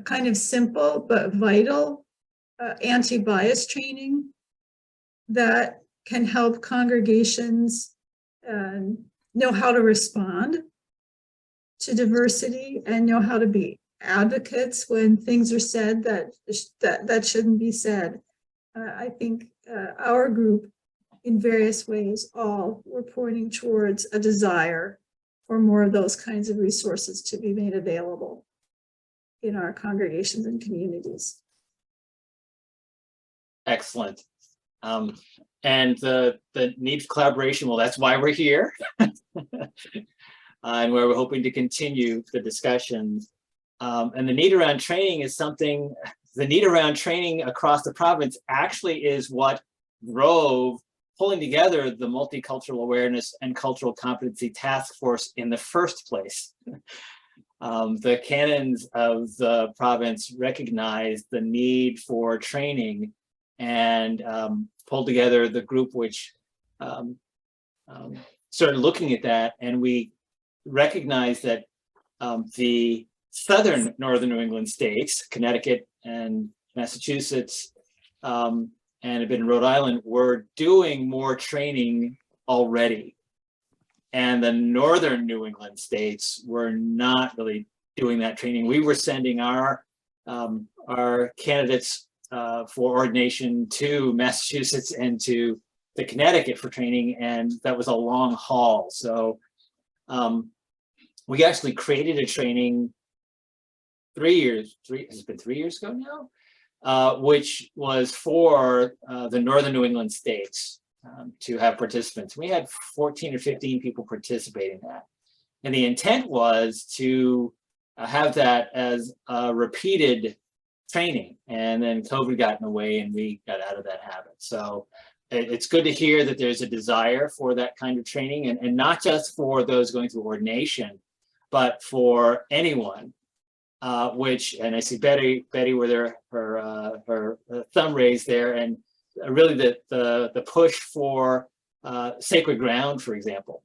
[SPEAKER 10] kind of simple but vital anti-bias training that can help congregations know how to respond to diversity and know how to be advocates when things are said that shouldn't be said. I think our group, in various ways, all were pointing towards a desire for more of those kinds of resources to be made available in our congregations and communities.
[SPEAKER 2] Excellent. And the need for collaboration, well, that's why we're here. And where we're hoping to continue the discussions. And the need around training is something, the need around training across the province actually is what drove pulling together the Multicultural Awareness and Cultural Competency Task Force in the first place. The canons of the province recognized the need for training and pulled together the group which started looking at that, and we recognized that the northern New England states, Connecticut and Massachusetts, and a bit in Rhode Island, were doing more training already. And the northern New England states were not really doing that training. We were sending our candidates for ordination to Massachusetts and to the Connecticut for training, and that was a long haul. So we actually created a training 3 years, has it been 3 years ago now? Which was for the northern New England states to have participants. We had 14 or 15 people participating in that. And the intent was to have that as a repeated training. And then COVID got in the way and we got out of that habit. So it's good to hear that there's a desire for that kind of training, and not just for those going through ordination, but for anyone. And I see Betty with her thumb raised there, and really the push for sacred ground, for example,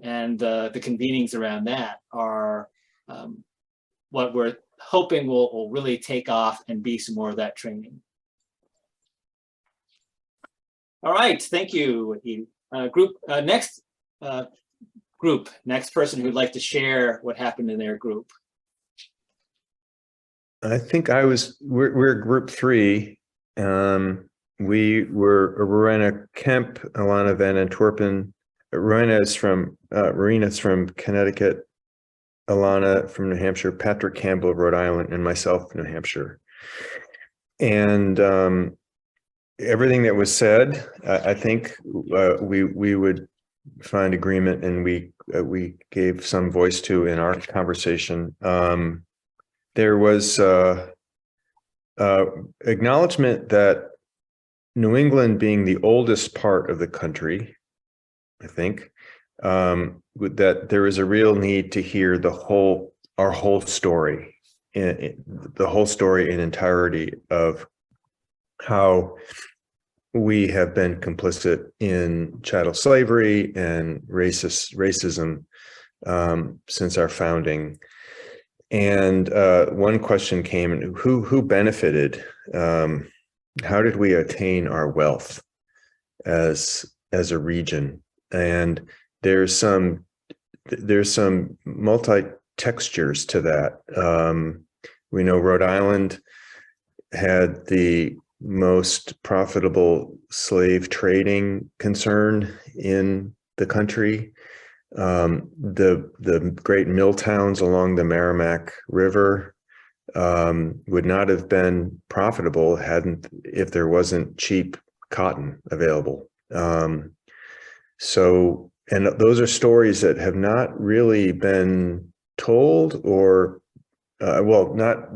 [SPEAKER 2] and the convenings around that are what we're hoping will really take off and be some more of that training. All right, thank you. Next person who'd like to share what happened in their group.
[SPEAKER 8] I think we're group 3. We were Rowena Kemp, Alana Van Antwerpen. Rowena's Marina's from Connecticut, Alana from New Hampshire, Patrick Campbell of Rhode Island, and myself, New Hampshire. And everything that was said, I think we would find agreement, and we gave some voice to in our conversation. There was acknowledgement that New England, being the oldest part of the country, I think, that there is a real need to hear our whole story, the whole story in entirety of how we have been complicit in chattel slavery and racism since our founding. And one question came: who benefited? How did we attain our wealth as a region? And there's some multi-textures to that. We know Rhode Island had the most profitable slave trading concern in the country. The great mill towns along the Merrimack River would not have been profitable if there wasn't cheap cotton available. So, and those are stories that have not really been told, or not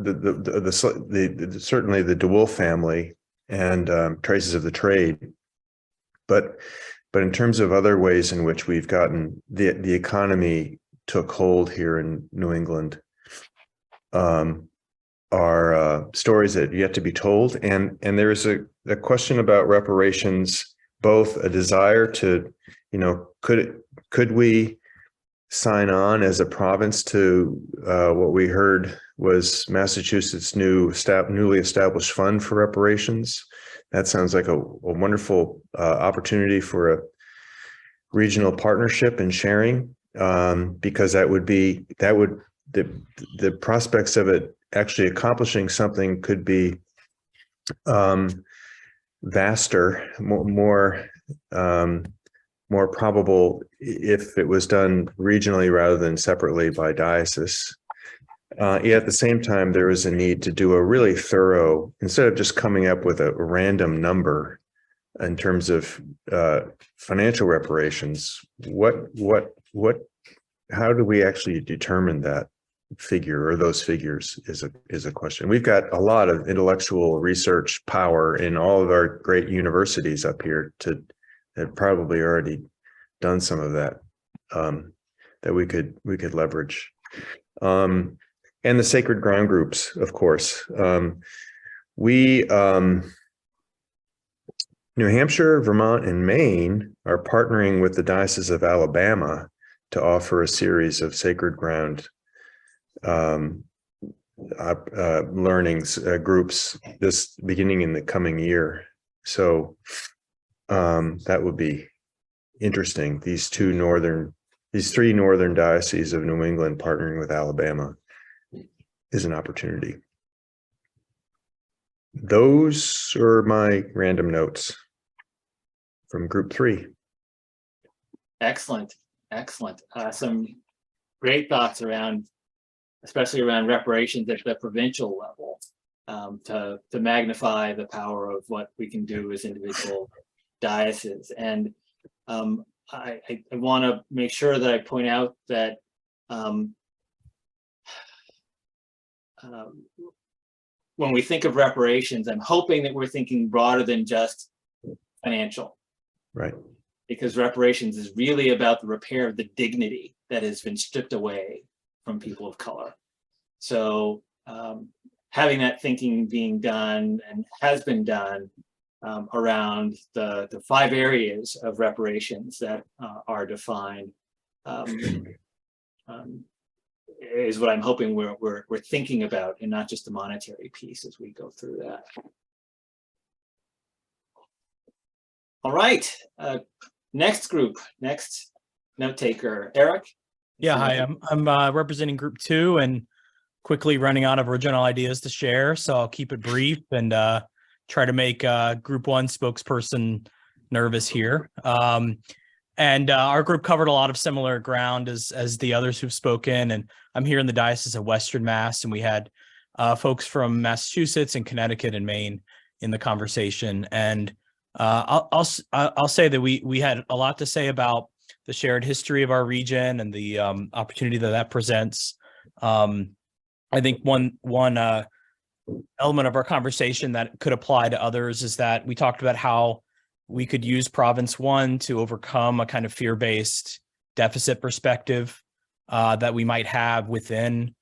[SPEAKER 8] certainly the DeWolf family and traces of the trade, but in terms of other ways in which we've gotten the economy took hold here in New England, are stories that have yet to be told. And there's a question about reparations, both a desire to, could we sign on as a province to what we heard was Massachusetts' newly established fund for reparations. That sounds like a wonderful opportunity for a regional partnership and sharing, because the prospects of it actually accomplishing something could be vaster, more probable if it was done regionally rather than separately by diocese. Yet at the same time, there is a need to do a really thorough, instead of just coming up with a random number in terms of financial reparations, how do we actually determine that figure, or those figures, is a question. We've got a lot of intellectual research power in all of our great universities up here that probably already done some of that, that we could leverage. And the sacred ground groups, of course. New Hampshire, Vermont, and Maine are partnering with the Diocese of Alabama to offer a series of sacred ground learnings groups this beginning in the coming year. So that would be interesting. These three northern dioceses of New England partnering with Alabama is an opportunity. Those are my random notes from group 3.
[SPEAKER 2] Excellent. Some great thoughts especially around reparations at the provincial level, to magnify the power of what we can do as individual dioceses. And I want to make sure that I point out that when we think of reparations, I'm hoping that we're thinking broader than just financial.
[SPEAKER 8] Right.
[SPEAKER 2] Because reparations is really about the repair of the dignity that has been stripped away from people of color. So having that thinking being done and has been done around the 5 areas of reparations that are defined is what I'm hoping we're thinking about, and not just the monetary piece as we go through that. All right, next note taker, Eric.
[SPEAKER 11] Yeah, hi, I'm representing group 2 and quickly running out of original ideas to share, so I'll keep it brief and try to make group 1 spokesperson nervous here. And our group covered a lot of similar ground as the others who've spoken, and I'm here in the Diocese of Western Mass, and we had folks from Massachusetts and Connecticut and Maine in the conversation. And I'll say that we had a lot to say about the shared history of our region and the opportunity that presents. I think one element of our conversation that could apply to others is that we talked about how we could use Province 1 to overcome a kind of fear-based deficit perspective that we might have within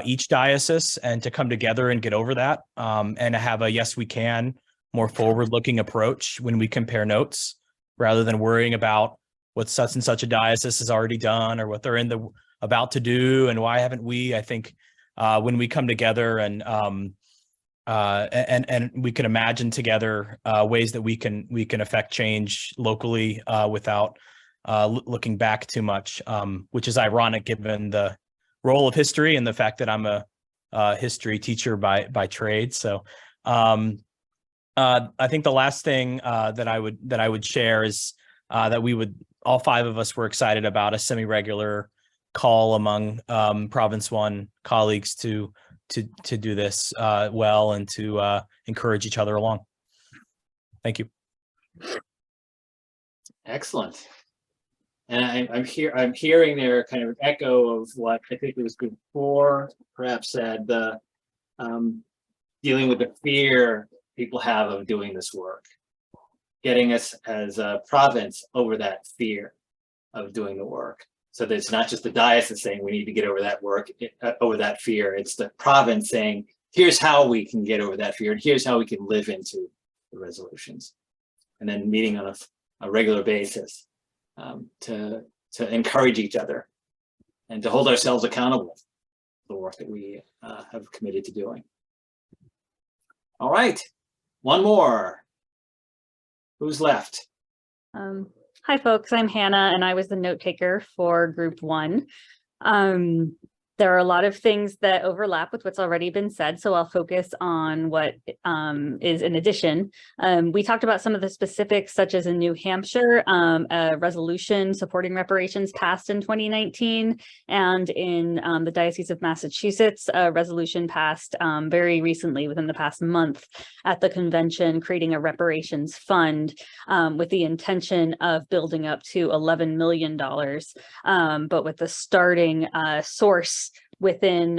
[SPEAKER 11] each diocese, and to come together and get over that, and to have a yes, we can, more forward-looking approach when we compare notes, rather than worrying about what such and such a diocese has already done or what they're about to do and why haven't we. I think when we come together and we can imagine together ways that we can affect change locally without looking back too much, which is ironic given the role of history and the fact that I'm a history teacher by trade. So I think the last thing that I would share is that all five of us were excited about a semi-regular call among Province 1 colleagues to do this well and to encourage each other along. Thank you.
[SPEAKER 2] Excellent. And I'm hearing there kind of an echo of what I think it was before, perhaps said, the dealing with the fear people have of doing this work, getting us as a province over that fear of doing the work. So that it's not just the diocese saying we need to get over that work, over that fear. It's the province saying, here's how we can get over that fear, and here's how we can live into the resolutions. And then meeting on a regular basis to encourage each other and to hold ourselves accountable for the work that we have committed to doing. All right, one more. Who's left?
[SPEAKER 7] Hi, folks. I'm Hannah, and I was the note taker for Group 1. There are a lot of things that overlap with what's already been said, so I'll focus on what is in addition. We talked about some of the specifics, such as in New Hampshire, a resolution supporting reparations passed in 2019, and in the Diocese of Massachusetts, a resolution passed very recently, within the past month, at the convention, creating a reparations fund with the intention of building up to $11 million, but with the starting source within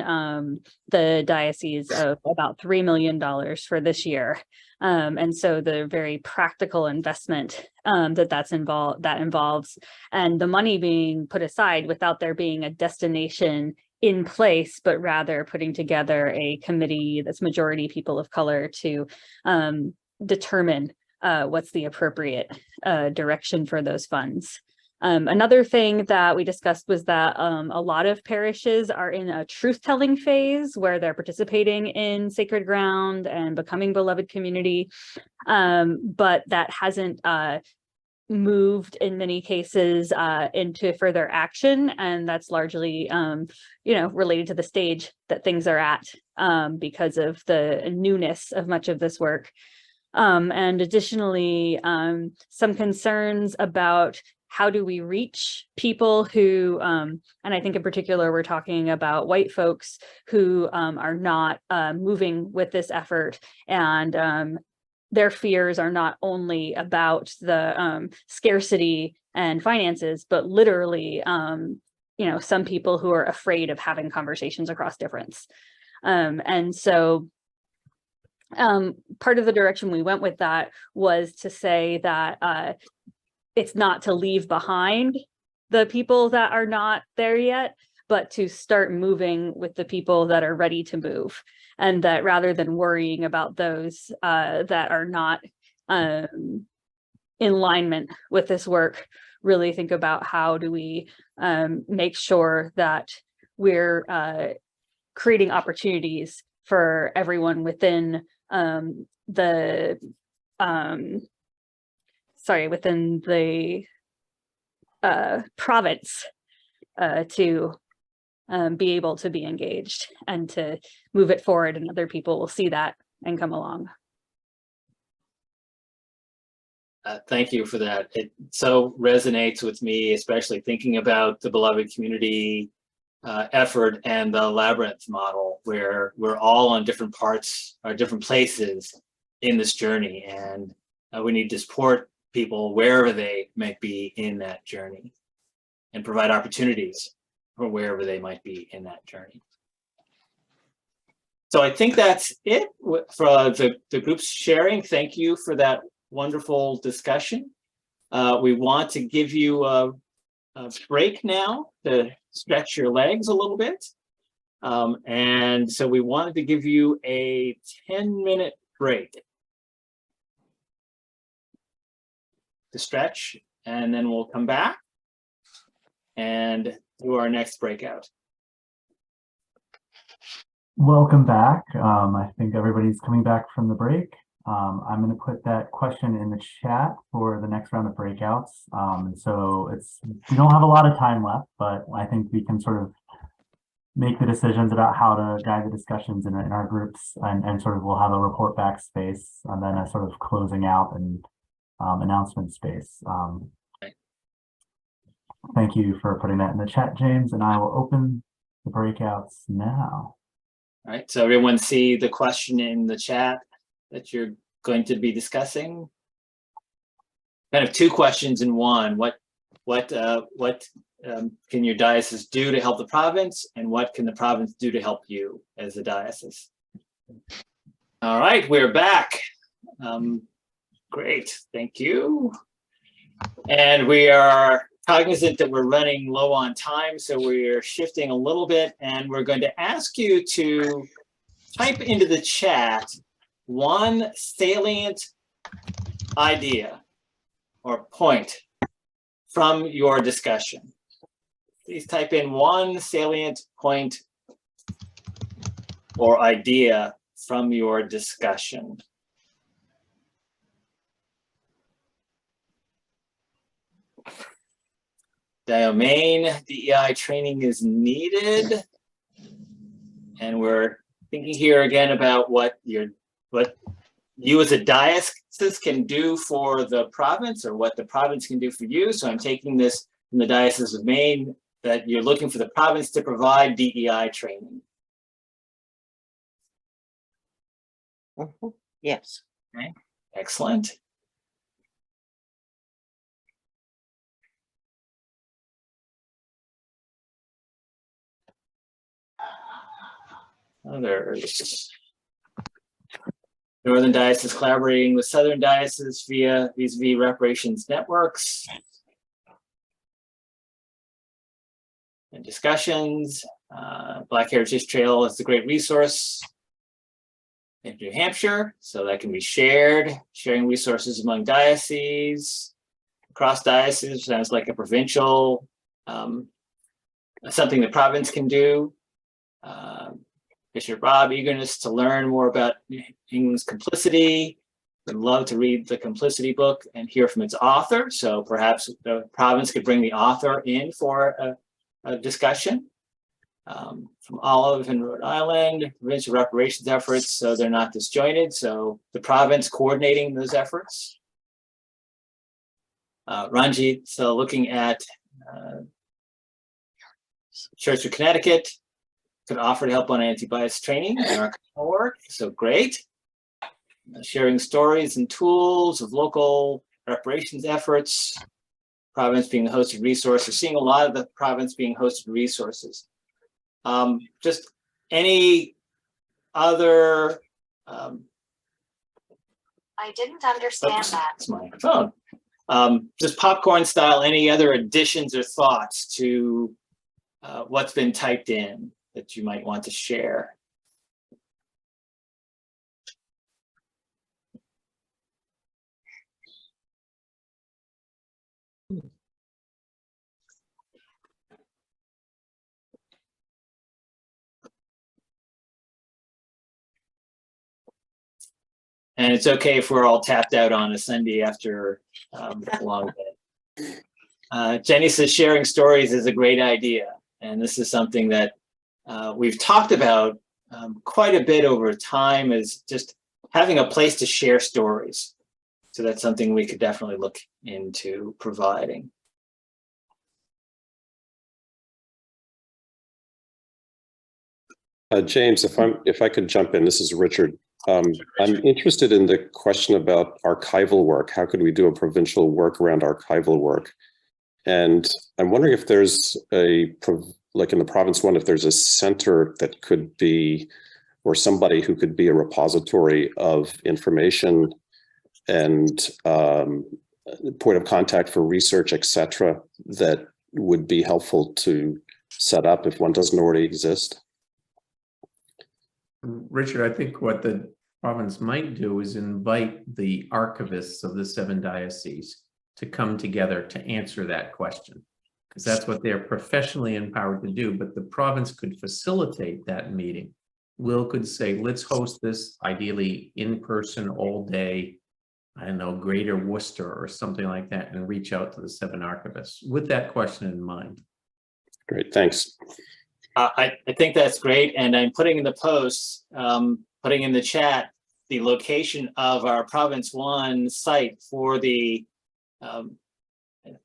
[SPEAKER 7] the diocese of about $3 million for this year. And so the very practical investment that involves, and the money being put aside without there being a destination in place, but rather putting together a committee that's majority people of color to determine what's the appropriate direction for those funds. Another thing that we discussed was that a lot of parishes are in a truth-telling phase where they're participating in sacred ground and becoming beloved community, but that hasn't moved in many cases into further action, and that's largely related to the stage that things are at because of the newness of much of this work. And additionally, some concerns about how do we reach people who, and I think in particular, we're talking about white folks who are not moving with this effort, and their fears are not only about the scarcity and finances, but literally, some people who are afraid of having conversations across difference. And so part of the direction we went with that was to say that it's not to leave behind the people that are not there yet, but to start moving with the people that are ready to move. And that rather than worrying about those that are not in alignment with this work, really think about how do we make sure that we're creating opportunities for everyone within the province to be able to be engaged and to move it forward, and other people will see that and come along.
[SPEAKER 2] Thank you for that. It so resonates with me, especially thinking about the beloved community effort and the labyrinth model, where we're all on different parts or different places in this journey, and we need to support people wherever they might be in that journey and provide opportunities for wherever they might be in that journey. So I think that's it for the group's sharing. Thank you for that wonderful discussion. We want to give you a break now to stretch your legs a little bit. And so we wanted to give you a 10-minute break to stretch, and then we'll come back and do our next breakout.
[SPEAKER 1] Welcome back. I think everybody's coming back from the break. I'm going to put that question in the chat for the next round of breakouts. And so we don't have a lot of time left, but I think we can sort of make the decisions about how to guide the discussions in our groups, and sort of we'll have a report back space and then a sort of closing out and announcement space. Thank you for putting that in the chat, James, and I will open the breakouts now.
[SPEAKER 2] All right, so everyone see the question in the chat that you're going to be discussing? Kind of two questions in one. What can your diocese do to help the province, and what can the province do to help you as a diocese? All right, we're back. Great, thank you. And we are cognizant that we're running low on time, so we're shifting a little bit, and we're going to ask you to type into the chat one salient idea or point from your discussion. Please type in one salient point or idea from your discussion. Domain DEI training is needed. And we're thinking here again about what you as a diocese can do for the province, or what the province can do for you. So I'm taking this from the Diocese of Maine, that you're looking for the province to provide DEI training.
[SPEAKER 12] Yes.
[SPEAKER 2] Okay, excellent. Others. Northern Diocese collaborating with Southern Diocese via vis-a-vis reparations networks and discussions. Black Heritage Trail is a great resource in New Hampshire, so that can be shared. Sharing resources among dioceses, across dioceses sounds like a provincial, something the province can do. Bishop Rob, eagerness to learn more about England's complicity. Would love to read the complicity book and hear from its author. So perhaps the province could bring the author in for a discussion. From Olive in Rhode Island, provincial reparations efforts, so they're not disjointed. So the province coordinating those efforts. Ranjit, so looking at Church of Connecticut, could offer to help on anti-bias training in our work, so great. Sharing stories and tools of local reparations efforts, province being the hosted resource. We're seeing a lot of the province being hosted resources. Just any other,
[SPEAKER 12] I didn't understand that.
[SPEAKER 2] It's my phone. Just popcorn style, any other additions or thoughts to what's been typed in that you might want to share? And it's okay if we're all tapped out on a Sunday after a long day. Jenny says sharing stories is a great idea. And this is something that we've talked about quite a bit over time, is just having a place to share stories. So that's something we could definitely look into providing.
[SPEAKER 13] James, if I could jump in, this is Richard. I'm interested in the question about archival work. How could we do a provincial work around archival work? And I'm wondering if there's like in the province one, if there's a center that could be, or somebody who could be a repository of information and point of contact for research, etc., that would be helpful to set up if one doesn't already exist?
[SPEAKER 4] Richard, I think what the province might do is invite the archivists of the 7 dioceses to come together to answer that question, because that's what they're professionally empowered to do. But the province could facilitate that meeting. Will could say, let's host this ideally in person all day, I don't know, Greater Worcester or something like that, and reach out to the 7 archivists with that question in mind.
[SPEAKER 13] Great, thanks.
[SPEAKER 2] I think that's great, and I'm putting in the post, putting in the chat, the location of our Province 1 site for the,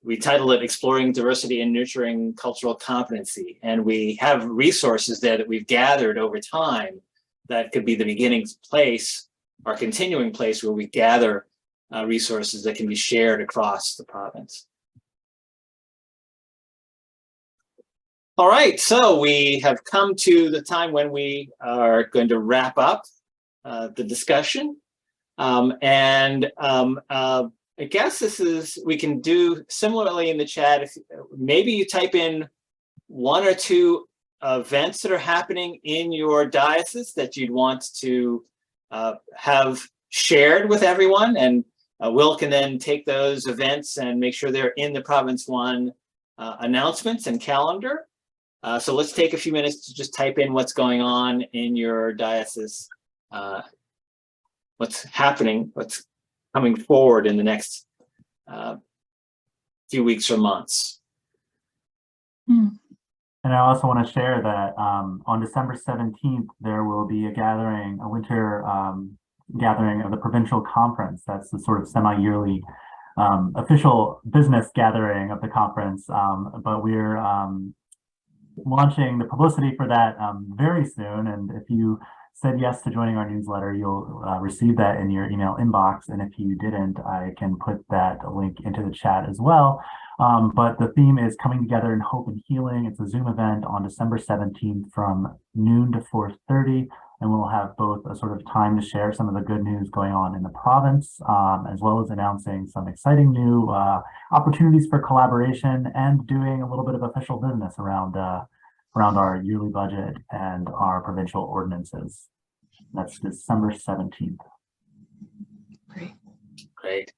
[SPEAKER 2] we titled it Exploring Diversity and Nurturing Cultural Competency. And we have resources there that we've gathered over time that could be the beginning place or continuing place where we gather resources that can be shared across the province. All right, so we have come to the time when we are going to wrap up the discussion. I guess this is, we can do similarly in the chat. If maybe you type in 1 or 2 events that are happening in your diocese that you'd want to have shared with everyone, and Will can then take those events and make sure they're in the Province 1 announcements and calendar. So let's take a few minutes to just type in what's going on in your diocese, what's happening, what's coming forward in the next few weeks or months.
[SPEAKER 1] And I also want to share that on December 17th, there will be a gathering, a winter gathering of the provincial conference. That's the sort of semi-yearly official business gathering of the conference, but we're launching the publicity for that very soon. And if you said yes to joining our newsletter, you'll receive that in your email inbox. And if you didn't, I can put that link into the chat as well. But the theme is coming together in hope and healing. It's a Zoom event on December 17th from noon to 4:30. And we'll have both a sort of time to share some of the good news going on in the province, as well as announcing some exciting new opportunities for collaboration and doing a little bit of official business around our yearly budget and our provincial ordinances. That's December 17th.
[SPEAKER 2] Great.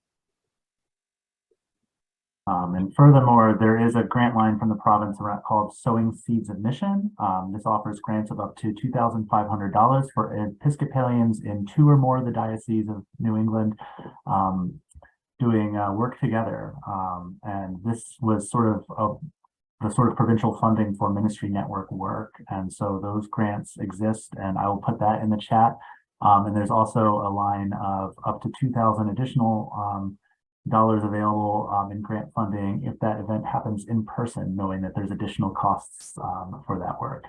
[SPEAKER 1] And furthermore, there is a grant line from the province called Sowing Seeds of Mission. This offers grants of up to $2,500 for Episcopalians in 2 or more of the dioceses of New England doing work together. And this was sort of the sort of provincial funding for ministry network work. And so those grants exist, and I will put that in the chat. And there's also a line of up to 2,000 additional dollars available in grant funding if that event happens in person, knowing that there's additional costs for that work.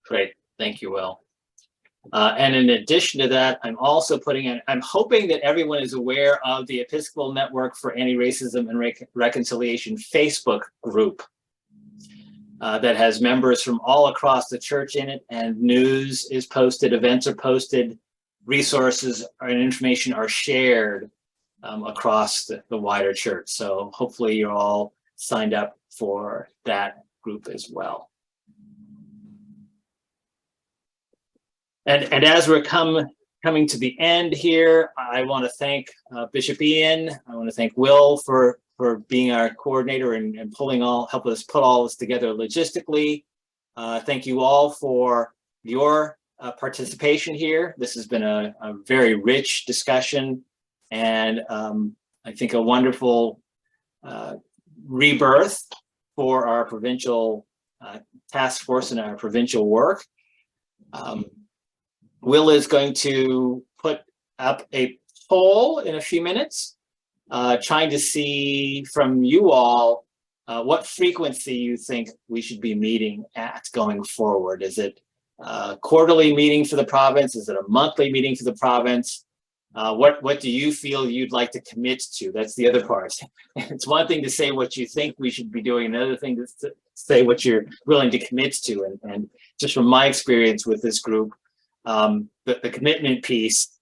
[SPEAKER 2] Great, thank you, Will. And in addition to that, I'm also putting in, I'm hoping that everyone is aware of the Episcopal Network for Anti-Racism and Reconciliation Facebook group that has members from all across the church in it, and news is posted, events are posted, resources and information are shared across the wider church. So hopefully you're all signed up for that group as well. And as we're coming to the end here, I want to thank Bishop Ian. I want to thank Will for being our coordinator and helping us put all this together logistically. Thank you all for your participation here. This has been a very rich discussion, and I think a wonderful rebirth for our provincial task force and our provincial work. Will is going to put up a poll in a few minutes, trying to see from you all what frequency you think we should be meeting at going forward. Is it a quarterly meeting for the province? Is it a monthly meeting for the province? What do you feel you'd like to commit to? That's the other part. It's one thing to say what you think we should be doing, another thing to say what you're willing to commit to. And just from my experience with this group, the commitment piece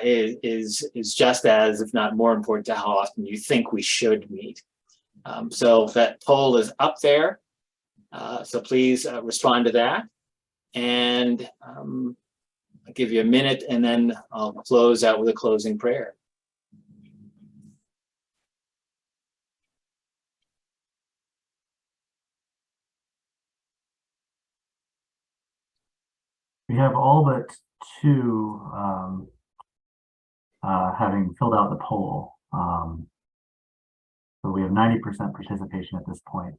[SPEAKER 2] is just as, if not more important, to how often you think we should meet. So that poll is up there. So please respond to that. And I'll give you a minute, and then I'll close out with a closing prayer.
[SPEAKER 1] We have all but two having filled out the poll. So we have 90% participation at this point.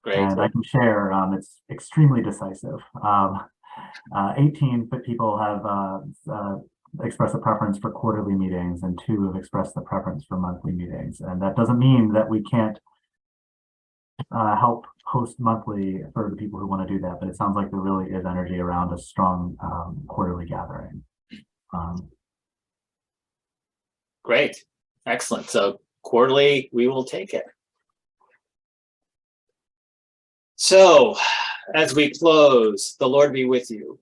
[SPEAKER 2] Great.
[SPEAKER 1] And I can share, it's extremely decisive. 18 people have expressed a preference for quarterly meetings, and 2 have expressed the preference for monthly meetings. And that doesn't mean that we can't help host monthly for the people who want to do that, but it sounds like there really is energy around a strong quarterly gathering.
[SPEAKER 2] Great. Excellent. So quarterly, we will take it. So as we close, the Lord be with you.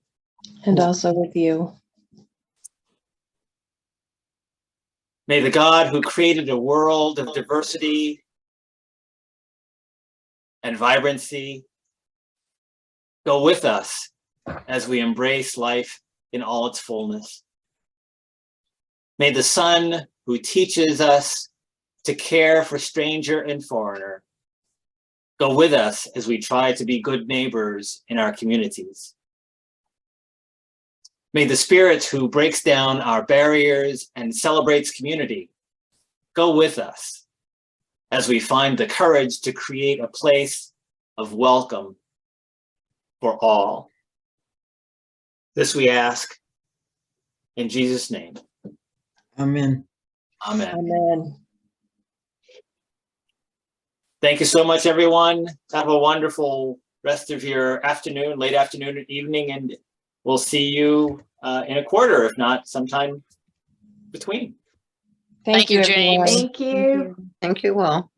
[SPEAKER 12] And also with you.
[SPEAKER 2] May the God who created a world of diversity and vibrancy go with us as we embrace life in all its fullness. May the Son who teaches us to care for stranger and foreigner go with us as we try to be good neighbors in our communities. May the Spirit who breaks down our barriers and celebrates community go with us as we find the courage to create a place of welcome for all. This we ask in Jesus' name.
[SPEAKER 12] Amen.
[SPEAKER 2] Amen.
[SPEAKER 12] Amen.
[SPEAKER 2] Thank you so much, everyone. Have a wonderful rest of your afternoon, late afternoon and evening, and we'll see you in a quarter, if not sometime between.
[SPEAKER 12] Thank you,
[SPEAKER 14] James.
[SPEAKER 12] everyone.
[SPEAKER 14] Thank you.
[SPEAKER 12] Thank you all.